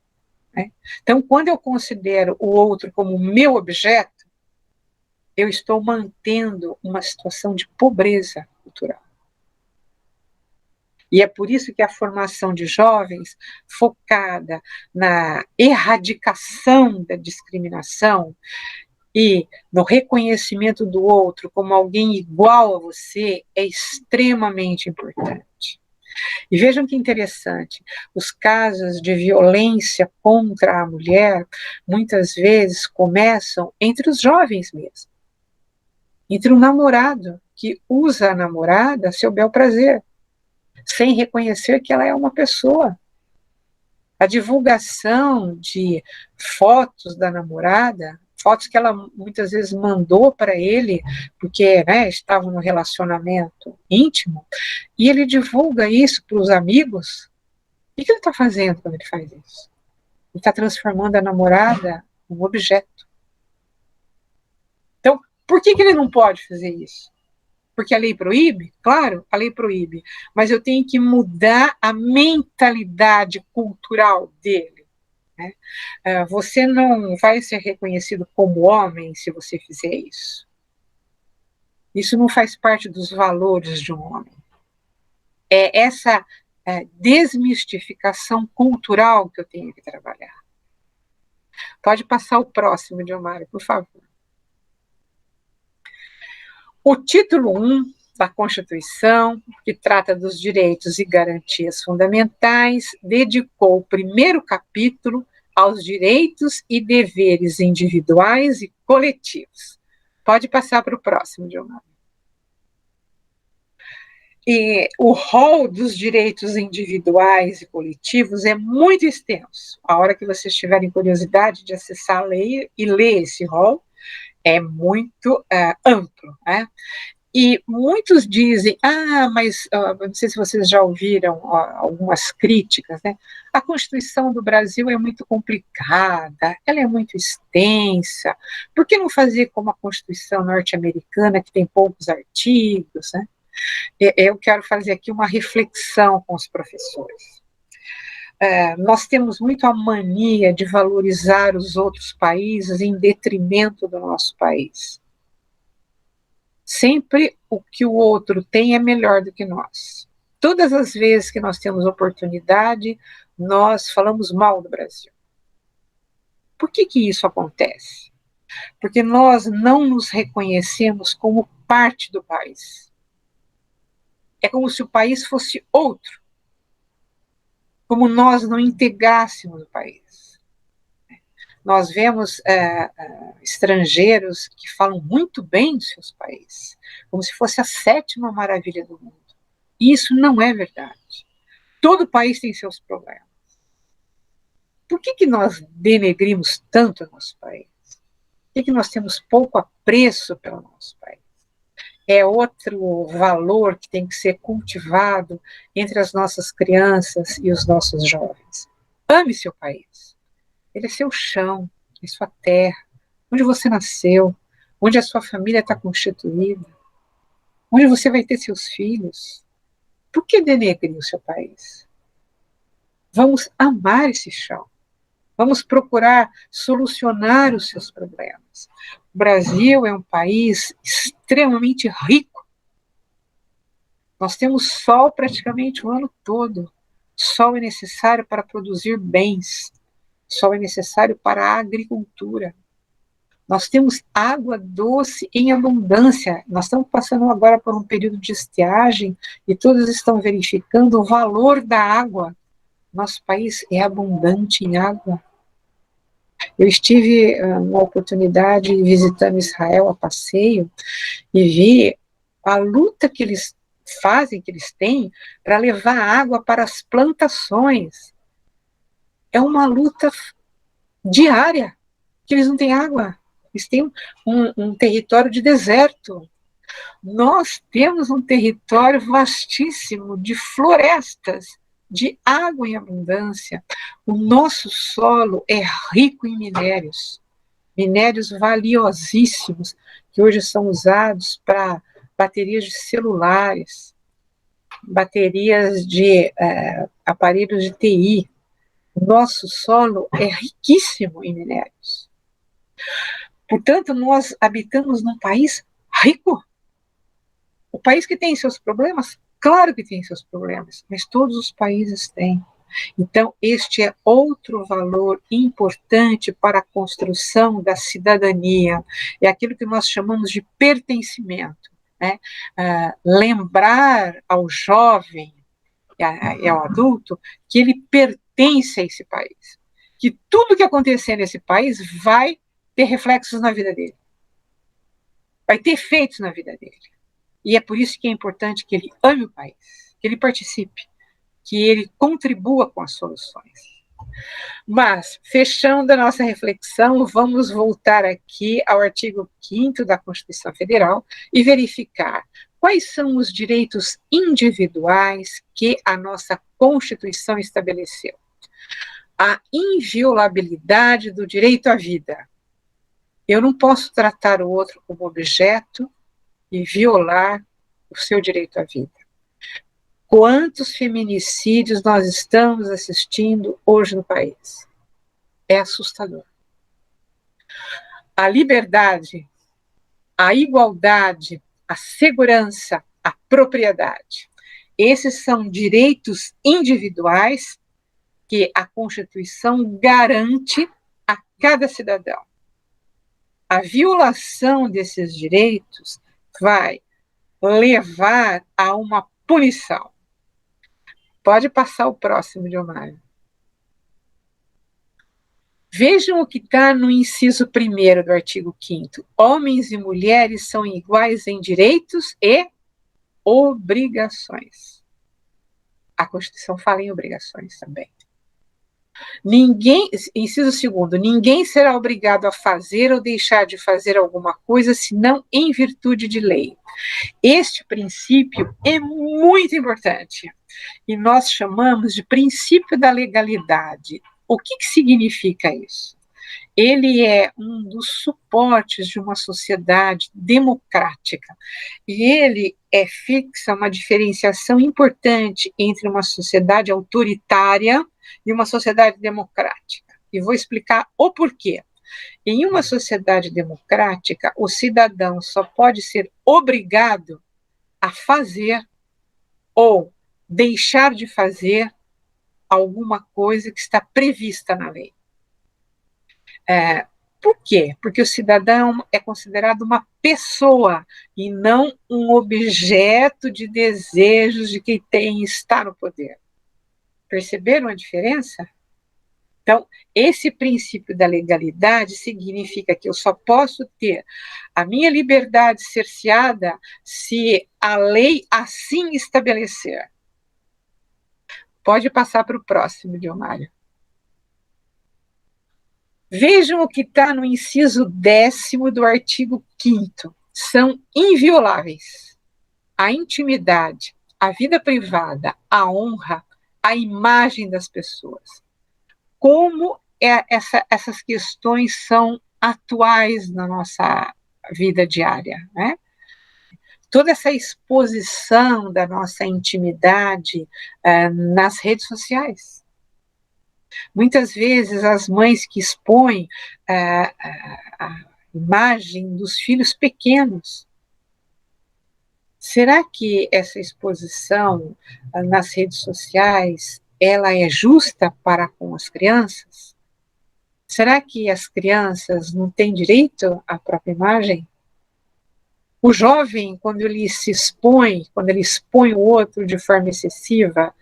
Né? Então, quando eu considero o outro como meu objeto, eu estou mantendo uma situação de pobreza cultural. E é por isso que a formação de jovens, focada na erradicação da discriminação e no reconhecimento do outro como alguém igual a você, é extremamente importante. E vejam que interessante, os casos de violência contra a mulher, muitas vezes começam entre os jovens mesmo. Entre um namorado que usa a namorada a seu bel prazer, sem reconhecer que ela é uma pessoa. A divulgação de fotos da namorada, fotos que ela muitas vezes mandou para ele, porque estavam no relacionamento íntimo, e ele divulga isso para os amigos. O que ele está fazendo quando ele faz isso? Ele está transformando a namorada num objeto. Então, por que ele não pode fazer isso? Porque a lei proíbe? Claro, a lei proíbe. Mas eu tenho que mudar a mentalidade cultural dele. Né? Você não vai ser reconhecido como homem se você fizer isso. Isso não faz parte dos valores de um homem. É essa desmistificação cultural que eu tenho que trabalhar. Pode passar o próximo, Diomário, por favor. O título 1 da Constituição, que trata dos direitos e garantias fundamentais, dedicou o primeiro capítulo aos direitos e deveres individuais e coletivos. Pode passar para o próximo, Diomário. E o rol dos direitos individuais e coletivos é muito extenso. A hora que vocês tiverem curiosidade de acessar a lei e ler esse rol, é muito amplo, né? E muitos dizem, mas não sei se vocês já ouviram algumas críticas, né? A Constituição do Brasil é muito complicada, ela é muito extensa, por que não fazer como a Constituição norte-americana, que tem poucos artigos, né? Eu quero fazer aqui uma reflexão com os professores. Nós temos muito a mania de valorizar os outros países em detrimento do nosso país. Sempre o que o outro tem é melhor do que nós. Todas as vezes que nós temos oportunidade, nós falamos mal do Brasil. Por que isso acontece? Porque nós não nos reconhecemos como parte do país. É como se o país fosse outro. Como nós não integrássemos o país. Nós vemos estrangeiros que falam muito bem dos seus países, como se fosse a 7ª maravilha do mundo. E isso não é verdade. Todo país tem seus problemas. Por que nós denegrimos tanto o nosso país? Por que nós temos pouco apreço pelo nosso país? É outro valor que tem que ser cultivado entre as nossas crianças e os nossos jovens. Ame seu país. Ele é seu chão, é sua terra, onde você nasceu, onde a sua família está constituída, onde você vai ter seus filhos. Por que denegrir o seu país? Vamos amar esse chão. Vamos procurar solucionar os seus problemas. O Brasil é um país extremamente rico. Nós temos sol praticamente o ano todo. Sol é necessário para produzir bens. Sol é necessário para a agricultura. Nós temos água doce em abundância. Nós estamos passando agora por um período de estiagem e todos estão verificando o valor da água. Nosso país é abundante em água. Eu estive uma oportunidade visitando Israel a passeio e vi a luta que eles fazem, que eles têm, para levar água para as plantações. É uma luta diária, que eles não têm água. Eles têm um território de deserto. Nós temos um território vastíssimo de florestas, de água em abundância. O nosso solo é rico em minérios valiosíssimos, que hoje são usados para baterias de celulares, baterias de aparelhos de TI. O nosso solo é riquíssimo em minérios. Portanto, nós habitamos num país rico. O país que tem seus problemas, claro que tem seus problemas, mas todos os países têm. Então, este é outro valor importante para a construção da cidadania. É aquilo que nós chamamos de pertencimento. Né? Lembrar ao jovem e ao adulto que ele pertence a esse país. Que tudo que acontecer nesse país vai ter reflexos na vida dele. Vai ter efeitos na vida dele. E é por isso que é importante que ele ame o país, que ele participe, que ele contribua com as soluções. Mas, fechando a nossa reflexão, vamos voltar aqui ao artigo 5º da Constituição Federal e verificar quais são os direitos individuais que a nossa Constituição estabeleceu. A inviolabilidade do direito à vida. Eu não posso tratar o outro como objeto e violar o seu direito à vida. Quantos feminicídios nós estamos assistindo hoje no país? É assustador. A liberdade, a igualdade, a segurança, a propriedade. Esses são direitos individuais que a Constituição garante a cada cidadão. A violação desses direitos vai levar a uma punição. Pode passar o próximo, Diomário. Vejam o que está no inciso 1º do artigo 5º. Homens e mulheres são iguais em direitos e obrigações. A Constituição fala em obrigações também. Inciso 2º, ninguém será obrigado a fazer ou deixar de fazer alguma coisa, senão em virtude de lei. Este princípio é muito importante, e nós chamamos de princípio da legalidade. O que significa isso? Ele é um dos suportes de uma sociedade democrática, e ele fixa uma diferenciação importante entre uma sociedade autoritária e uma sociedade democrática. E vou explicar o porquê. Em uma sociedade democrática, o cidadão só pode ser obrigado a fazer ou deixar de fazer alguma coisa que está prevista na lei. Por quê? Porque o cidadão é considerado uma pessoa e não um objeto de desejos de quem está no poder. Perceberam a diferença? Então, esse princípio da legalidade significa que eu só posso ter a minha liberdade cerceada se a lei assim estabelecer. Pode passar para o próximo, Diomário. Vejam o que está no inciso 10º do artigo 5º. São invioláveis a intimidade, a vida privada, a honra, a imagem das pessoas. Como essas questões são atuais na nossa vida diária, né? Toda essa exposição da nossa intimidade nas redes sociais. Muitas vezes as mães que expõem a imagem dos filhos pequenos. Será que essa exposição nas redes sociais ela é justa para com as crianças? Será que as crianças não têm direito à própria imagem? O jovem, quando ele se expõe, quando ele expõe o outro de forma excessiva,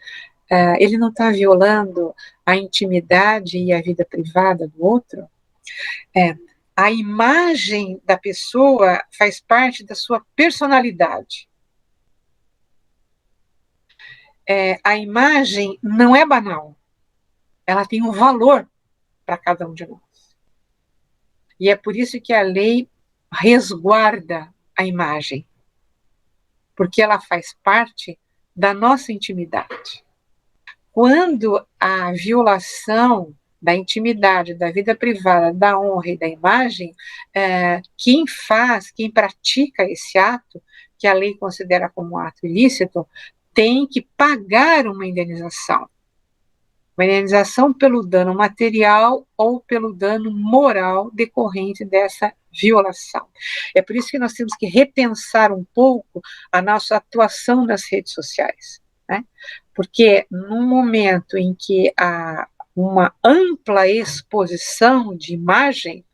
ele não está violando a intimidade e a vida privada do outro? A imagem da pessoa faz parte da sua personalidade. A imagem não é banal. Ela tem um valor para cada um de nós. E é por isso que a lei resguarda a imagem, porque ela faz parte da nossa intimidade. Quando a violação da intimidade, da vida privada, da honra e da imagem, quem pratica esse ato, que a lei considera como um ato ilícito, tem que pagar uma indenização. Uma indenização pelo dano material ou pelo dano moral decorrente dessa violação. É por isso que nós temos que repensar um pouco a nossa atuação nas redes sociais, né? Porque no momento em que há uma ampla exposição de imagem,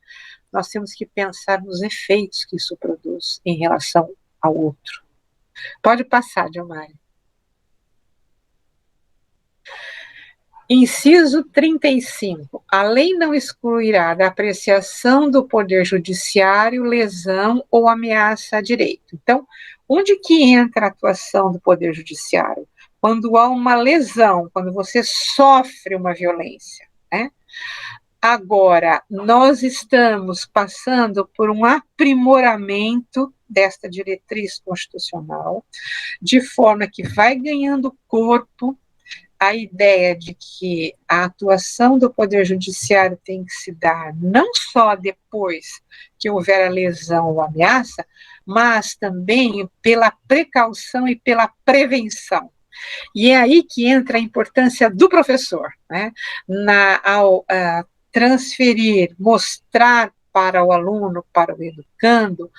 nós temos que pensar nos efeitos que isso produz em relação ao outro. Pode passar, Diomário. Inciso 35. A lei não excluirá da apreciação do Poder Judiciário lesão ou ameaça a direito. Então, onde que entra a atuação do Poder Judiciário? Quando há uma lesão, quando você sofre uma violência, né? Agora, nós estamos passando por um aprimoramento desta diretriz constitucional, de forma que vai ganhando corpo a ideia de que a atuação do Poder Judiciário tem que se dar não só depois que houver a lesão ou ameaça, mas também pela precaução e pela prevenção. E é aí que entra a importância do professor, né? Ao transferir, mostrar para o aluno, para o educando,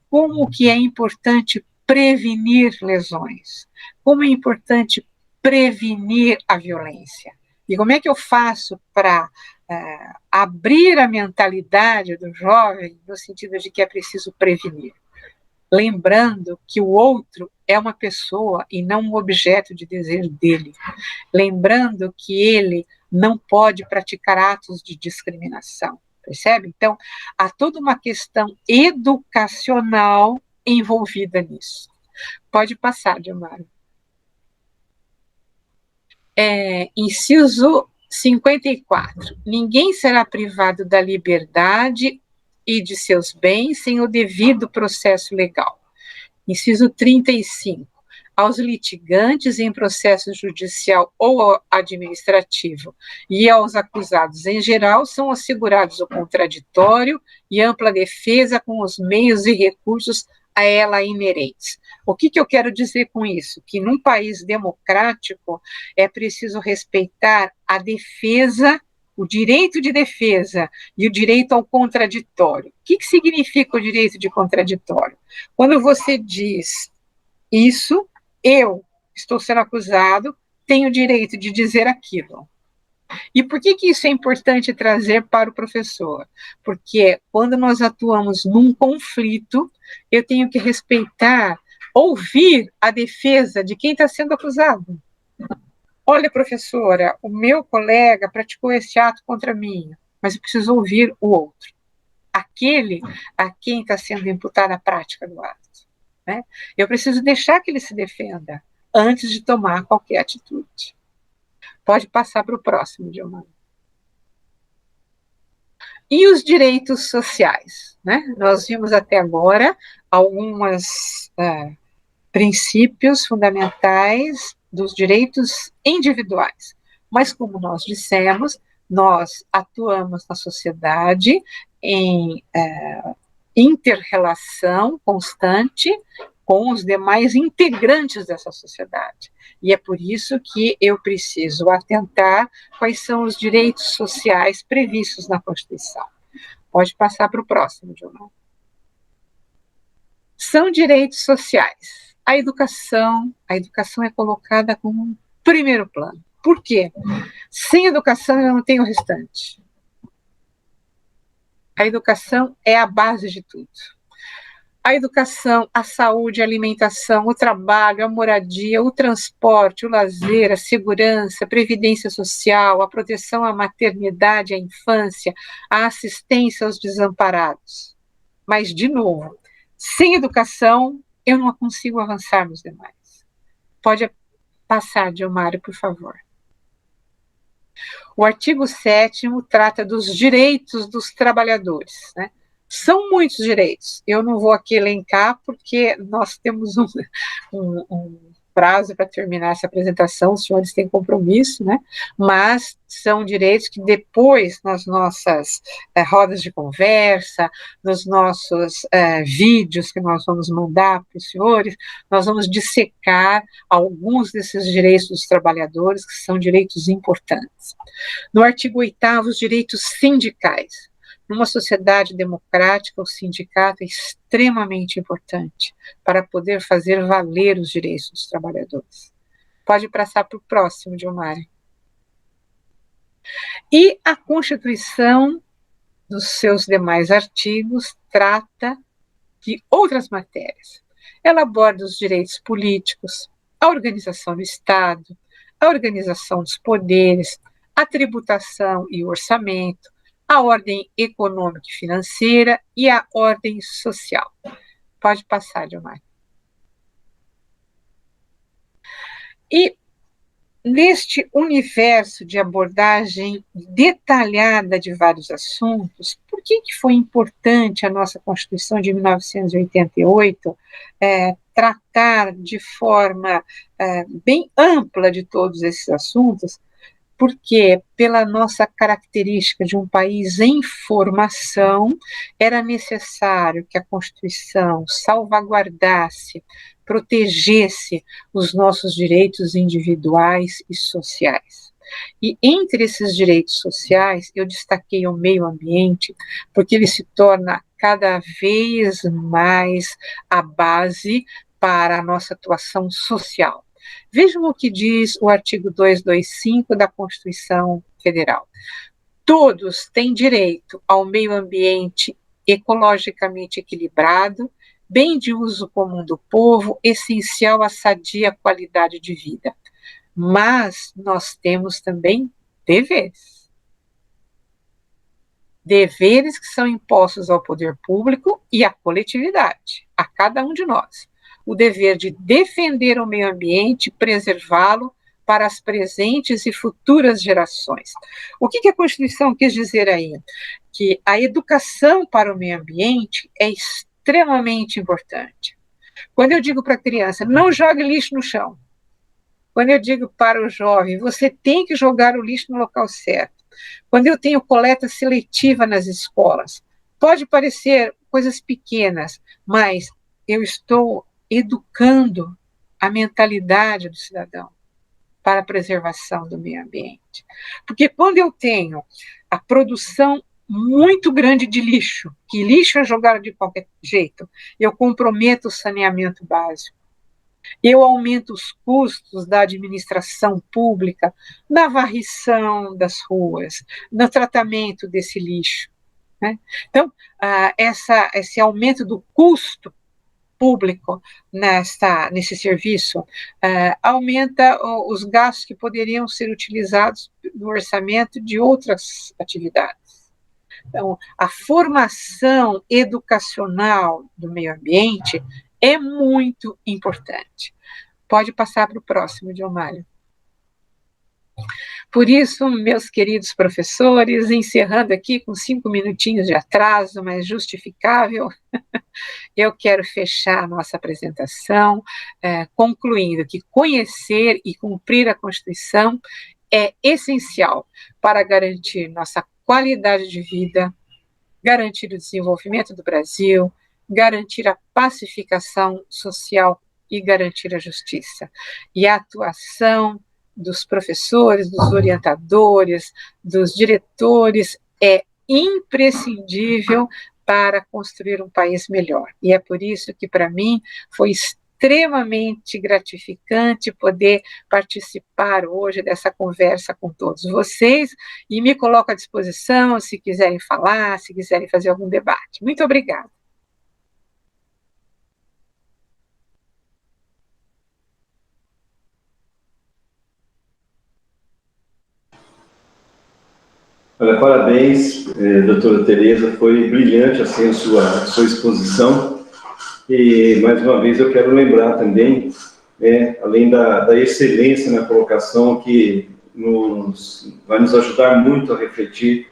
como que é importante prevenir lesões, como é importante prevenir a violência. E como é que eu faço para abrir a mentalidade do jovem no sentido de que é preciso prevenir? Lembrando que o outro é uma pessoa e não um objeto de desejo dele. Lembrando que ele não pode praticar atos de discriminação. Percebe? Então, há toda uma questão educacional envolvida nisso. Pode passar, Diomário. Inciso 54. Ninguém será privado da liberdade e de seus bens sem o devido processo legal. Inciso 35. Aos litigantes em processo judicial ou administrativo e aos acusados em geral são assegurados o contraditório e ampla defesa com os meios e recursos a ela inerentes. O que eu quero dizer com isso? Que num país democrático é preciso respeitar a defesa o direito de defesa e o direito ao contraditório. O que significa o direito de contraditório? Quando você diz isso, eu estou sendo acusado, tenho o direito de dizer aquilo. E por que isso é importante trazer para o professor? Porque quando nós atuamos num conflito, eu tenho que respeitar, ouvir a defesa de quem está sendo acusado. Olha, professora, o meu colega praticou esse ato contra mim, mas eu preciso ouvir o outro. Aquele a quem está sendo imputada a prática do ato. Né? Eu preciso deixar que ele se defenda antes de tomar qualquer atitude. Pode passar para o próximo, Dilma. E os direitos sociais? Né? Nós vimos até agora alguns princípios fundamentais dos direitos individuais. Mas, como nós dissemos, nós atuamos na sociedade em inter-relação constante com os demais integrantes dessa sociedade. E é por isso que eu preciso atentar quais são os direitos sociais previstos na Constituição. Pode passar para o próximo, Dilma. São direitos sociais. A educação é colocada como um primeiro plano. Por quê? Sem educação eu não tenho o restante. A educação é a base de tudo. A educação, a saúde, a alimentação, o trabalho, a moradia, o transporte, o lazer, a segurança, a previdência social, a proteção à maternidade, à infância, a assistência aos desamparados. Mas, de novo, sem educação, eu não consigo avançar nos demais. Pode passar, Dilmário, por favor. O artigo 7º trata dos direitos dos trabalhadores, né? São muitos direitos. Eu não vou aqui elencar, porque nós temos um prazo para terminar essa apresentação, os senhores têm compromisso, né? Mas são direitos que depois, nas nossas rodas de conversa, nos nossos vídeos que nós vamos mandar para os senhores, nós vamos dissecar alguns desses direitos dos trabalhadores, que são direitos importantes. No artigo 8º, os direitos sindicais. Numa sociedade democrática, o sindicato é extremamente importante para poder fazer valer os direitos dos trabalhadores. Pode passar para o próximo, Dilmário. E a Constituição, dos seus demais artigos, trata de outras matérias. Ela aborda os direitos políticos, a organização do Estado, a organização dos poderes, a tributação e o orçamento, a ordem econômica e financeira e a ordem social. Pode passar, Dilmário. E neste universo de abordagem detalhada de vários assuntos, por que foi importante a nossa Constituição de 1988 tratar de forma bem ampla de todos esses assuntos? Porque, pela nossa característica de um país em formação, era necessário que a Constituição salvaguardasse, protegesse os nossos direitos individuais e sociais. E entre esses direitos sociais, eu destaquei o meio ambiente, porque ele se torna cada vez mais a base para a nossa atuação social. Vejam o que diz o artigo 225 da Constituição Federal. Todos têm direito ao meio ambiente ecologicamente equilibrado, bem de uso comum do povo, essencial à sadia qualidade de vida. Mas nós temos também deveres. Deveres que são impostos ao poder público e à coletividade, a cada um de nós. O dever de defender o meio ambiente, preservá-lo para as presentes e futuras gerações. O que a Constituição quis dizer aí? Que a educação para o meio ambiente é extremamente importante. Quando eu digo para a criança, não jogue lixo no chão. Quando eu digo para o jovem, você tem que jogar o lixo no local certo. Quando eu tenho coleta seletiva nas escolas, pode parecer coisas pequenas, mas eu estou educando a mentalidade do cidadão. para a preservação do meio ambiente. Porque quando eu tenho a produção muito grande de lixo, que lixo é jogado de qualquer jeito, eu comprometo o saneamento básico, eu aumento os custos da administração pública, da varrição das ruas, no tratamento desse lixo, né? Então, esse aumento do custo público nesse serviço aumenta os gastos que poderiam ser utilizados no orçamento de outras atividades. Então, a formação educacional do meio ambiente é muito importante. Pode passar para o próximo, Diomário. Por isso, meus queridos professores, encerrando aqui com 5 minutinhos de atraso, mas justificável, eu quero fechar a nossa apresentação, concluindo que conhecer e cumprir a Constituição é essencial para garantir nossa qualidade de vida, garantir o desenvolvimento do Brasil, garantir a pacificação social e garantir a justiça. E a atuação dos professores, dos orientadores, dos diretores é imprescindível para construir um país melhor. E é por isso que, para mim, foi extremamente gratificante poder participar hoje dessa conversa com todos vocês e me coloco à disposição se quiserem falar, se quiserem fazer algum debate. Muito obrigada. Olha, parabéns, doutora Tereza, foi brilhante assim a sua exposição, e mais uma vez eu quero lembrar também, além da excelência na colocação, que vai nos ajudar muito a refletir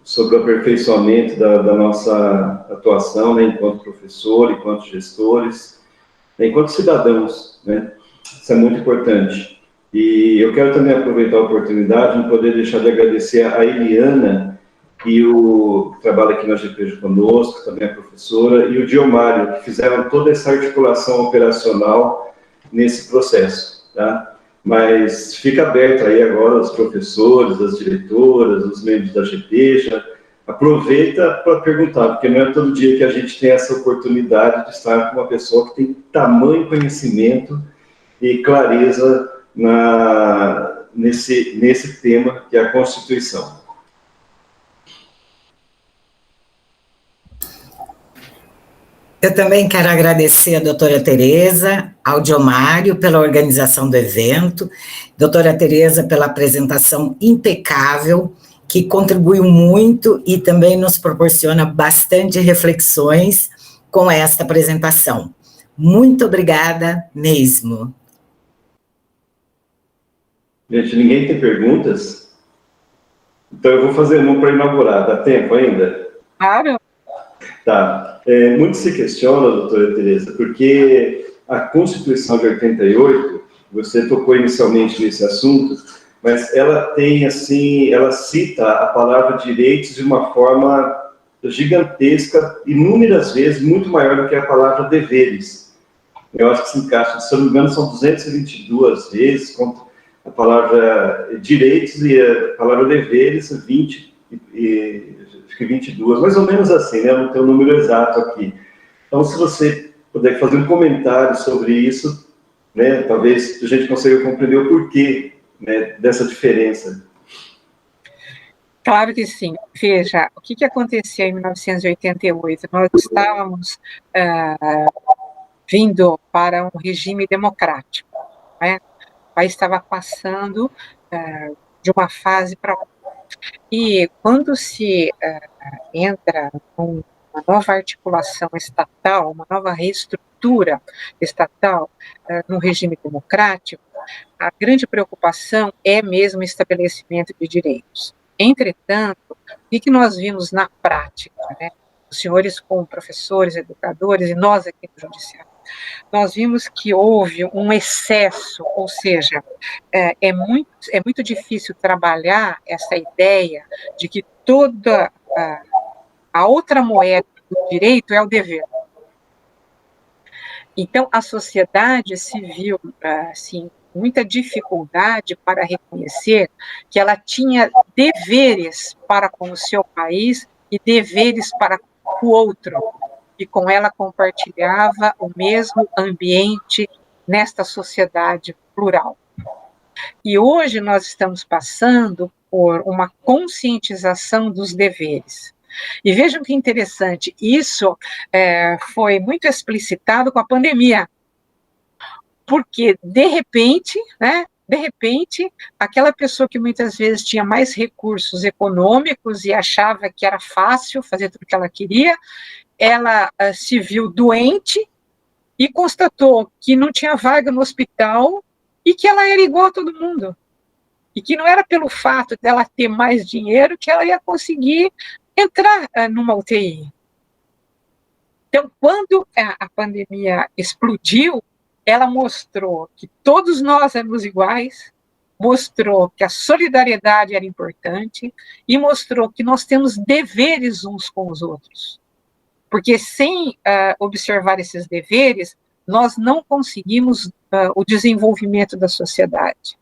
sobre o aperfeiçoamento da nossa atuação, enquanto professor, enquanto gestores, enquanto cidadãos, isso é muito importante. E eu quero também aproveitar a oportunidade de poder deixar de agradecer a Eliana, que trabalha aqui na GP conosco, também é professora, e o Diomário, que fizeram toda essa articulação operacional nesse processo, tá? Mas fica aberto aí agora os professores, as diretoras, os membros da GP, já aproveita para perguntar, porque não é todo dia que a gente tem essa oportunidade de estar com uma pessoa que tem tamanho conhecimento e clareza nesse tema que é a Constituição. Eu também quero agradecer a doutora Tereza, ao Diomário pela organização do evento, doutora Tereza pela apresentação impecável, que contribuiu muito e também nos proporciona bastante reflexões com esta apresentação. Muito obrigada mesmo. Gente, ninguém tem perguntas? Então eu vou fazer uma para inaugurar. Dá tempo ainda? Claro. Tá. Muito se questiona, doutora Tereza, porque a Constituição de 88, você tocou inicialmente nesse assunto, mas ela tem, assim, ela cita a palavra direitos de uma forma gigantesca, inúmeras vezes, muito maior do que a palavra deveres. Eu acho que se encaixa, se eu não me engano, são 222 vezes, a palavra direitos e a palavra deveres, 20, acho que 22, mais ou menos assim, né? Não tem o número exato aqui. Então, se você puder fazer um comentário sobre isso, né? Talvez a gente consiga compreender o porquê, né, dessa diferença. Claro que sim. Veja, o que aconteceu em 1988? Nós estávamos vindo para um regime democrático, né? O país estava passando de uma fase para outra. E quando se entra numa nova articulação estatal, uma nova reestrutura estatal no regime democrático, a grande preocupação é mesmo o estabelecimento de direitos. Entretanto, o que nós vimos na prática, né? Os senhores como professores, educadores e nós aqui no Judiciário, nós vimos que houve um excesso, ou seja, é muito difícil trabalhar essa ideia de que toda a outra moeda do direito é o dever. Então, a sociedade se viu assim, muita dificuldade para reconhecer que ela tinha deveres para com o seu país e deveres para com o outro, e com ela compartilhava o mesmo ambiente nesta sociedade plural. E hoje nós estamos passando por uma conscientização dos deveres. E vejam que interessante, isso foi muito explicitado com a pandemia, porque, de repente, aquela pessoa que muitas vezes tinha mais recursos econômicos e achava que era fácil fazer tudo o que ela queria, ela se viu doente e constatou que não tinha vaga no hospital e que ela era igual a todo mundo. E que não era pelo fato dela ter mais dinheiro que ela ia conseguir entrar numa UTI. Então, quando a pandemia explodiu, ela mostrou que todos nós éramos iguais, mostrou que a solidariedade era importante e mostrou que nós temos deveres uns com os outros. Porque sem observar esses deveres, nós não conseguimos o desenvolvimento da sociedade.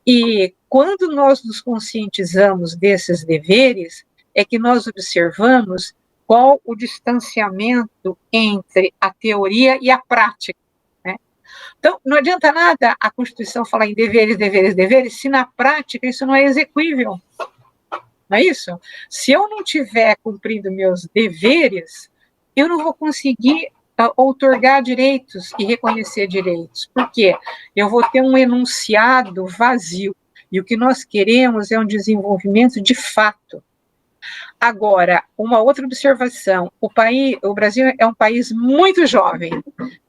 E quando nós nos conscientizamos desses deveres, é que nós observamos qual o distanciamento entre a teoria e a prática. Então, não adianta nada a Constituição falar em deveres, deveres, deveres, se na prática isso não é execuível. Não é isso? Se eu não estiver cumprindo meus deveres, eu não vou conseguir outorgar direitos e reconhecer direitos. Por quê? Eu vou ter um enunciado vazio. E o que nós queremos é um desenvolvimento de fato. Agora, uma outra observação, o Brasil é um país muito jovem,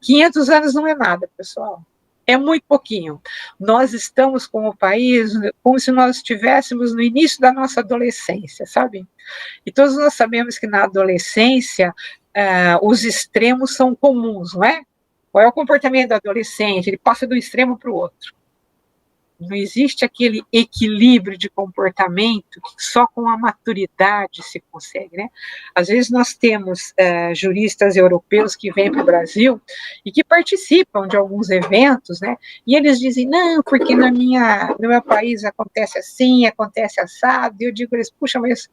500 anos não é nada, pessoal, é muito pouquinho. Nós estamos como país, como se nós estivéssemos no início da nossa adolescência, sabe? E todos nós sabemos que na adolescência, os extremos são comuns, não é? Qual é o comportamento do adolescente? Ele passa do extremo para o outro. Não existe aquele equilíbrio de comportamento que só com a maturidade se consegue, né? Às vezes nós temos juristas europeus que vêm para o Brasil e que participam de alguns eventos, né? E eles dizem, não, porque no meu país acontece assim, acontece assado. E eu digo a eles, puxa, mas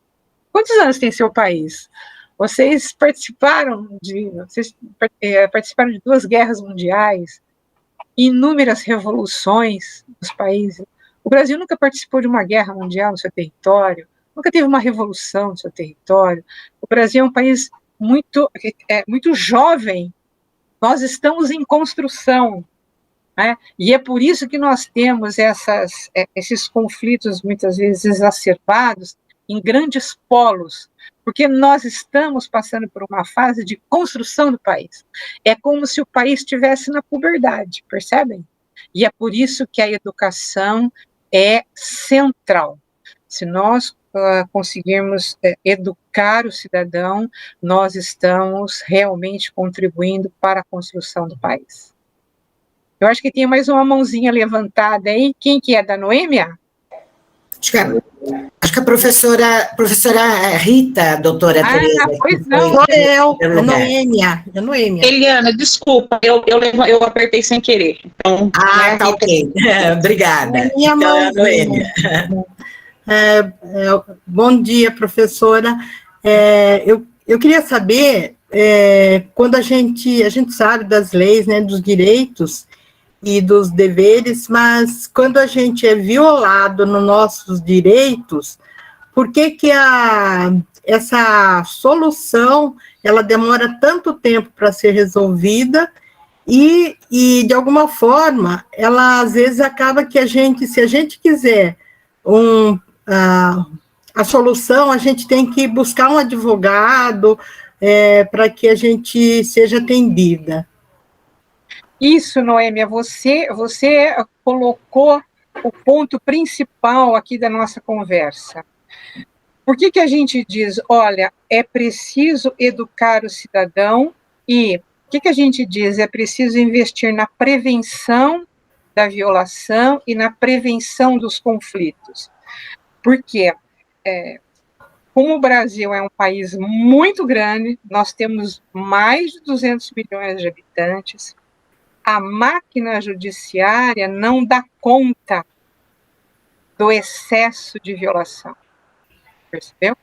quantos anos tem seu país? Vocês participaram de 2 guerras mundiais, inúmeras revoluções nos países. O Brasil nunca participou de uma guerra mundial no seu território, nunca teve uma revolução no seu território. O Brasil é um país muito jovem, nós estamos em construção, né? E é por isso que nós temos esses conflitos, muitas vezes exacerbados, em grandes polos, porque nós estamos passando por uma fase de construção do país. É como se o país estivesse na puberdade, percebem? E é por isso que a educação é central. Se nós conseguirmos educar o cidadão, nós estamos realmente contribuindo para a construção do país. Eu acho que tem mais uma mãozinha levantada aí. Quem que é da Noêmia? Acho que a professora Rita, doutora Tereza. Pois não. Sou eu, a Noêmia. Eliana, desculpa, eu apertei sem querer. Então, tá ok. Obrigada. Minha mãe. Noêmia. Bom dia, professora. Eu queria saber, quando a gente sabe das leis, né, dos direitos e dos deveres, mas quando a gente é violado nos nossos direitos, por que essa solução ela demora tanto tempo para ser resolvida e, de alguma forma, ela às vezes acaba que se a gente quiser a solução, a gente tem que buscar um advogado para que a gente seja atendida. Isso, Noêmia, você colocou o ponto principal aqui da nossa conversa. Por que a gente diz, olha, é preciso educar o cidadão e o que a gente diz? É preciso investir na prevenção da violação e na prevenção dos conflitos. Porque, como o Brasil é um país muito grande, nós temos mais de 200 milhões de habitantes, a máquina judiciária não dá conta do excesso de violação. Percebeu?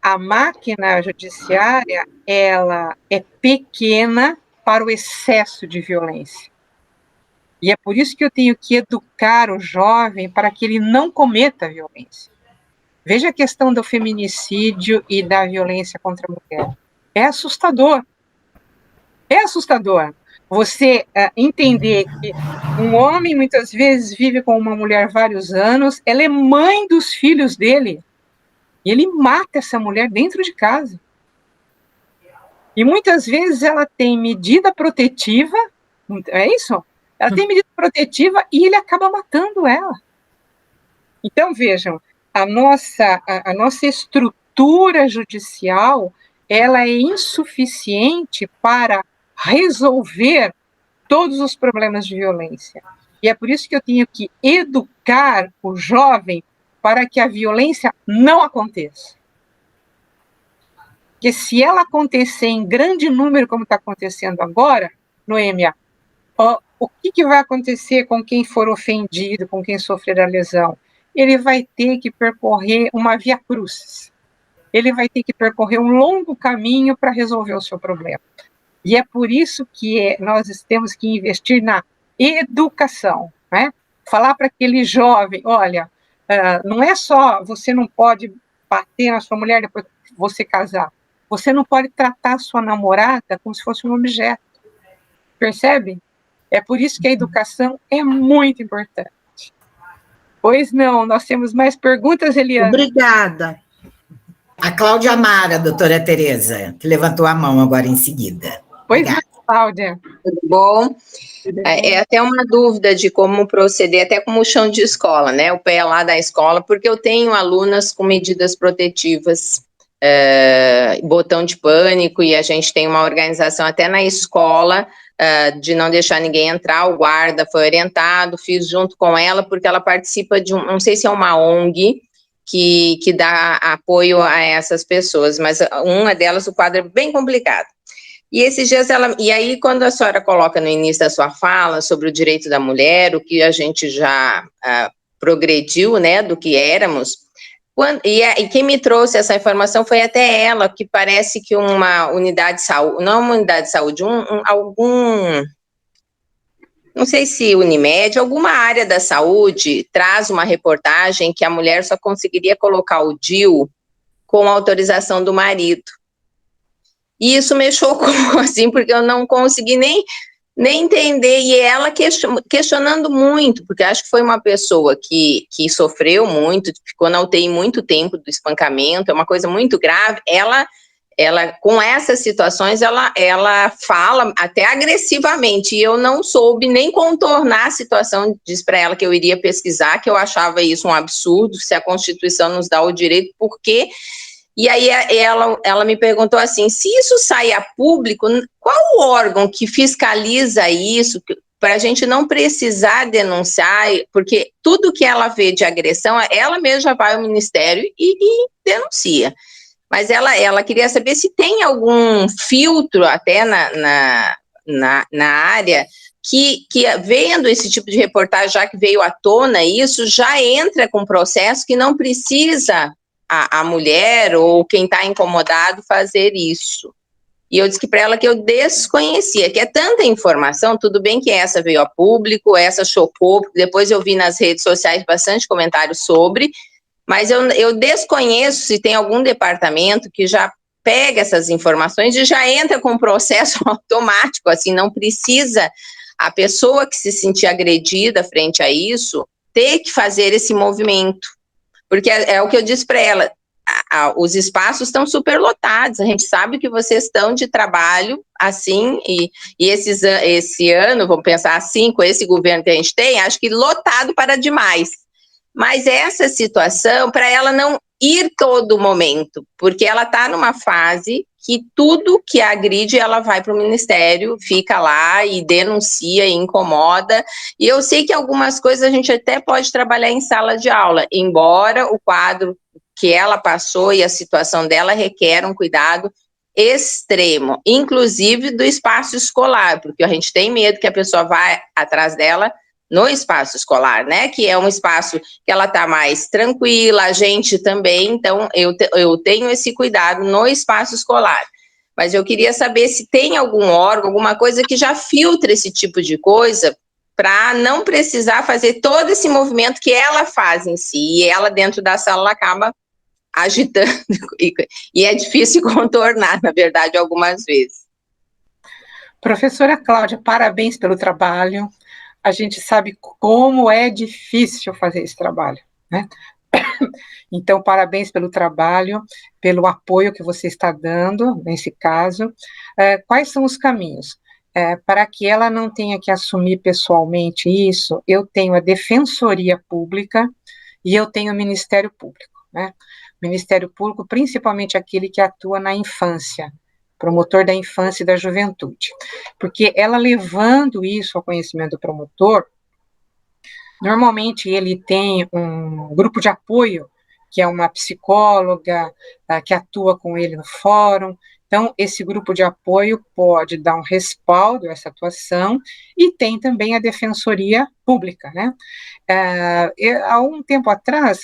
A máquina judiciária, ela é pequena para o excesso de violência. E é por isso que eu tenho que educar o jovem para que ele não cometa violência. Veja a questão do feminicídio e da violência contra a mulher. É assustador. É assustador. Você entender que um homem muitas vezes vive com uma mulher vários anos, ela é mãe dos filhos dele, e ele mata essa mulher dentro de casa. E muitas vezes ela tem medida protetiva, é isso? Ela tem medida protetiva e ele acaba matando ela. Então, vejam, a nossa estrutura judicial, ela é insuficiente para resolver todos os problemas de violência. E é por isso que eu tenho que educar o jovem para que a violência não aconteça. Porque se ela acontecer em grande número, como está acontecendo agora, Noêmia, o que vai acontecer com quem for ofendido, com quem sofrer a lesão? Ele vai ter que percorrer uma via crucis. Ele vai ter que percorrer um longo caminho para resolver o seu problema. E é por isso que nós temos que investir na educação, né? Falar para aquele jovem, olha, não é só você não pode bater na sua mulher depois que você casar. Você não pode tratar a sua namorada como se fosse um objeto. Percebe? É por isso que a educação é muito importante. Pois não, nós temos mais perguntas, Eliana? Obrigada. A Cláudia Amara, doutora Tereza, que levantou a mão agora em seguida. Pois não, Cláudia. Tudo bom? É até uma dúvida de como proceder, até como chão de escola, né? O pé lá da escola, porque eu tenho alunas com medidas protetivas, botão de pânico, e a gente tem uma organização até na escola de não deixar ninguém entrar. O guarda foi orientado, fiz junto com ela, porque ela participa de não sei se é uma ONG, que dá apoio a essas pessoas, mas uma delas, o quadro é bem complicado. E esses dias e aí quando a senhora coloca no início da sua fala sobre o direito da mulher, o que a gente já progrediu, né, do que éramos, e quem me trouxe essa informação foi até ela, que parece que uma unidade de saúde, não uma unidade de saúde, não sei se Unimed, alguma área da saúde traz uma reportagem que a mulher só conseguiria colocar o DIU com autorização do marido. E isso me chocou, assim, porque eu não consegui nem entender, e ela questionando muito, porque acho que foi uma pessoa que sofreu muito, ficou na UTI muito tempo do espancamento, é uma coisa muito grave. Ela com essas situações, ela fala até agressivamente, e eu não soube nem contornar a situação. Diz para ela que eu iria pesquisar, que eu achava isso um absurdo, se a Constituição nos dá o direito, por quê? E aí ela me perguntou assim, se isso sai a público, qual o órgão que fiscaliza isso, para a gente não precisar denunciar, porque tudo que ela vê de agressão, ela mesma vai ao Ministério e denuncia. Mas ela queria saber se tem algum filtro até na área que vendo esse tipo de reportagem, já que veio à tona isso, já entra com processo que não precisa a mulher ou quem está incomodado fazer isso. E eu disse que para ela que eu desconhecia, que é tanta informação, tudo bem que essa veio a público, essa chocou, porque depois eu vi nas redes sociais bastante comentários sobre, mas eu desconheço se tem algum departamento que já pega essas informações e já entra com um processo automático, assim, não precisa a pessoa que se sentir agredida frente a isso ter que fazer esse movimento. Porque é o que eu disse para ela, os espaços estão superlotados, a gente sabe que vocês estão de trabalho, assim, e esse ano, vamos pensar assim, com esse governo que a gente tem, acho que lotado para demais. Mas essa situação, para ela não ir todo momento, porque ela está numa fase que tudo que agride, ela vai para o Ministério, fica lá e denuncia e incomoda, e eu sei que algumas coisas a gente até pode trabalhar em sala de aula, embora o quadro que ela passou e a situação dela requer um cuidado extremo, inclusive do espaço escolar, porque a gente tem medo que a pessoa vá atrás dela no espaço escolar, né, que é um espaço que ela está mais tranquila, a gente também, então eu tenho esse cuidado no espaço escolar. Mas eu queria saber se tem algum órgão, alguma coisa que já filtra esse tipo de coisa, para não precisar fazer todo esse movimento que ela faz em si, e ela dentro da sala ela acaba agitando, e é difícil contornar, na verdade, algumas vezes. Professora Cláudia, parabéns pelo trabalho. A gente sabe como é difícil fazer esse trabalho, né? Então, parabéns pelo trabalho, pelo apoio que você está dando, nesse caso. Quais são os caminhos? Para que ela não tenha que assumir pessoalmente isso, eu tenho a Defensoria Pública e eu tenho o Ministério Público, né? Ministério Público, principalmente aquele que atua na infância, promotor da infância e da juventude. Porque ela levando isso ao conhecimento do promotor, normalmente ele tem um grupo de apoio, que é uma psicóloga, que atua com ele no fórum. Então, esse grupo de apoio pode dar um respaldo a essa atuação, e tem também a Defensoria Pública, né? Há um tempo atrás,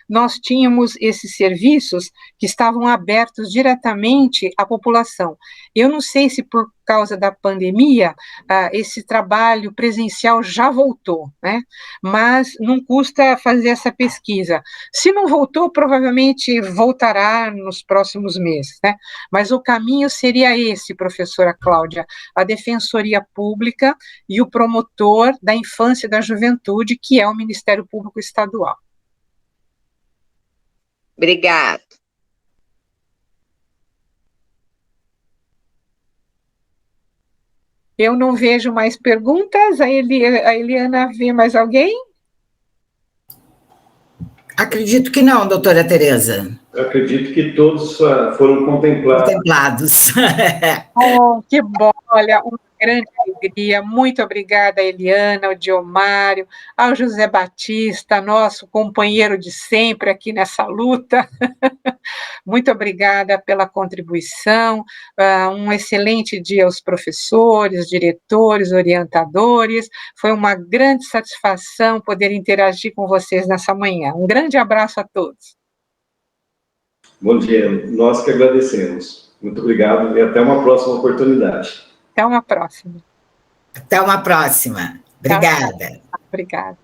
nós tínhamos esses serviços que estavam abertos diretamente à população. Eu não sei se por causa da pandemia, esse trabalho presencial já voltou, né? Mas não custa fazer essa pesquisa. Se não voltou, provavelmente voltará nos próximos meses, né? Mas o caminho seria esse, professora Cláudia, a Defensoria Pública e o promotor da infância e da juventude, que é o Ministério Público Estadual. Obrigada. Eu não vejo mais perguntas. A Eliana vê mais alguém? Acredito que não, doutora Tereza. Eu acredito que todos foram contemplados. Contemplados. Oh, que bom, olha, uma grande alegria. Muito obrigada, Eliana, ao Diomário, ao José Batista, nosso companheiro de sempre aqui nessa luta. Muito obrigada pela contribuição. Um excelente dia aos professores, diretores, orientadores. Foi uma grande satisfação poder interagir com vocês nessa manhã. Um grande abraço a todos. Bom dia, nós que agradecemos. Muito obrigado e até uma próxima oportunidade. Até uma próxima. Até uma próxima. Obrigada. Obrigada.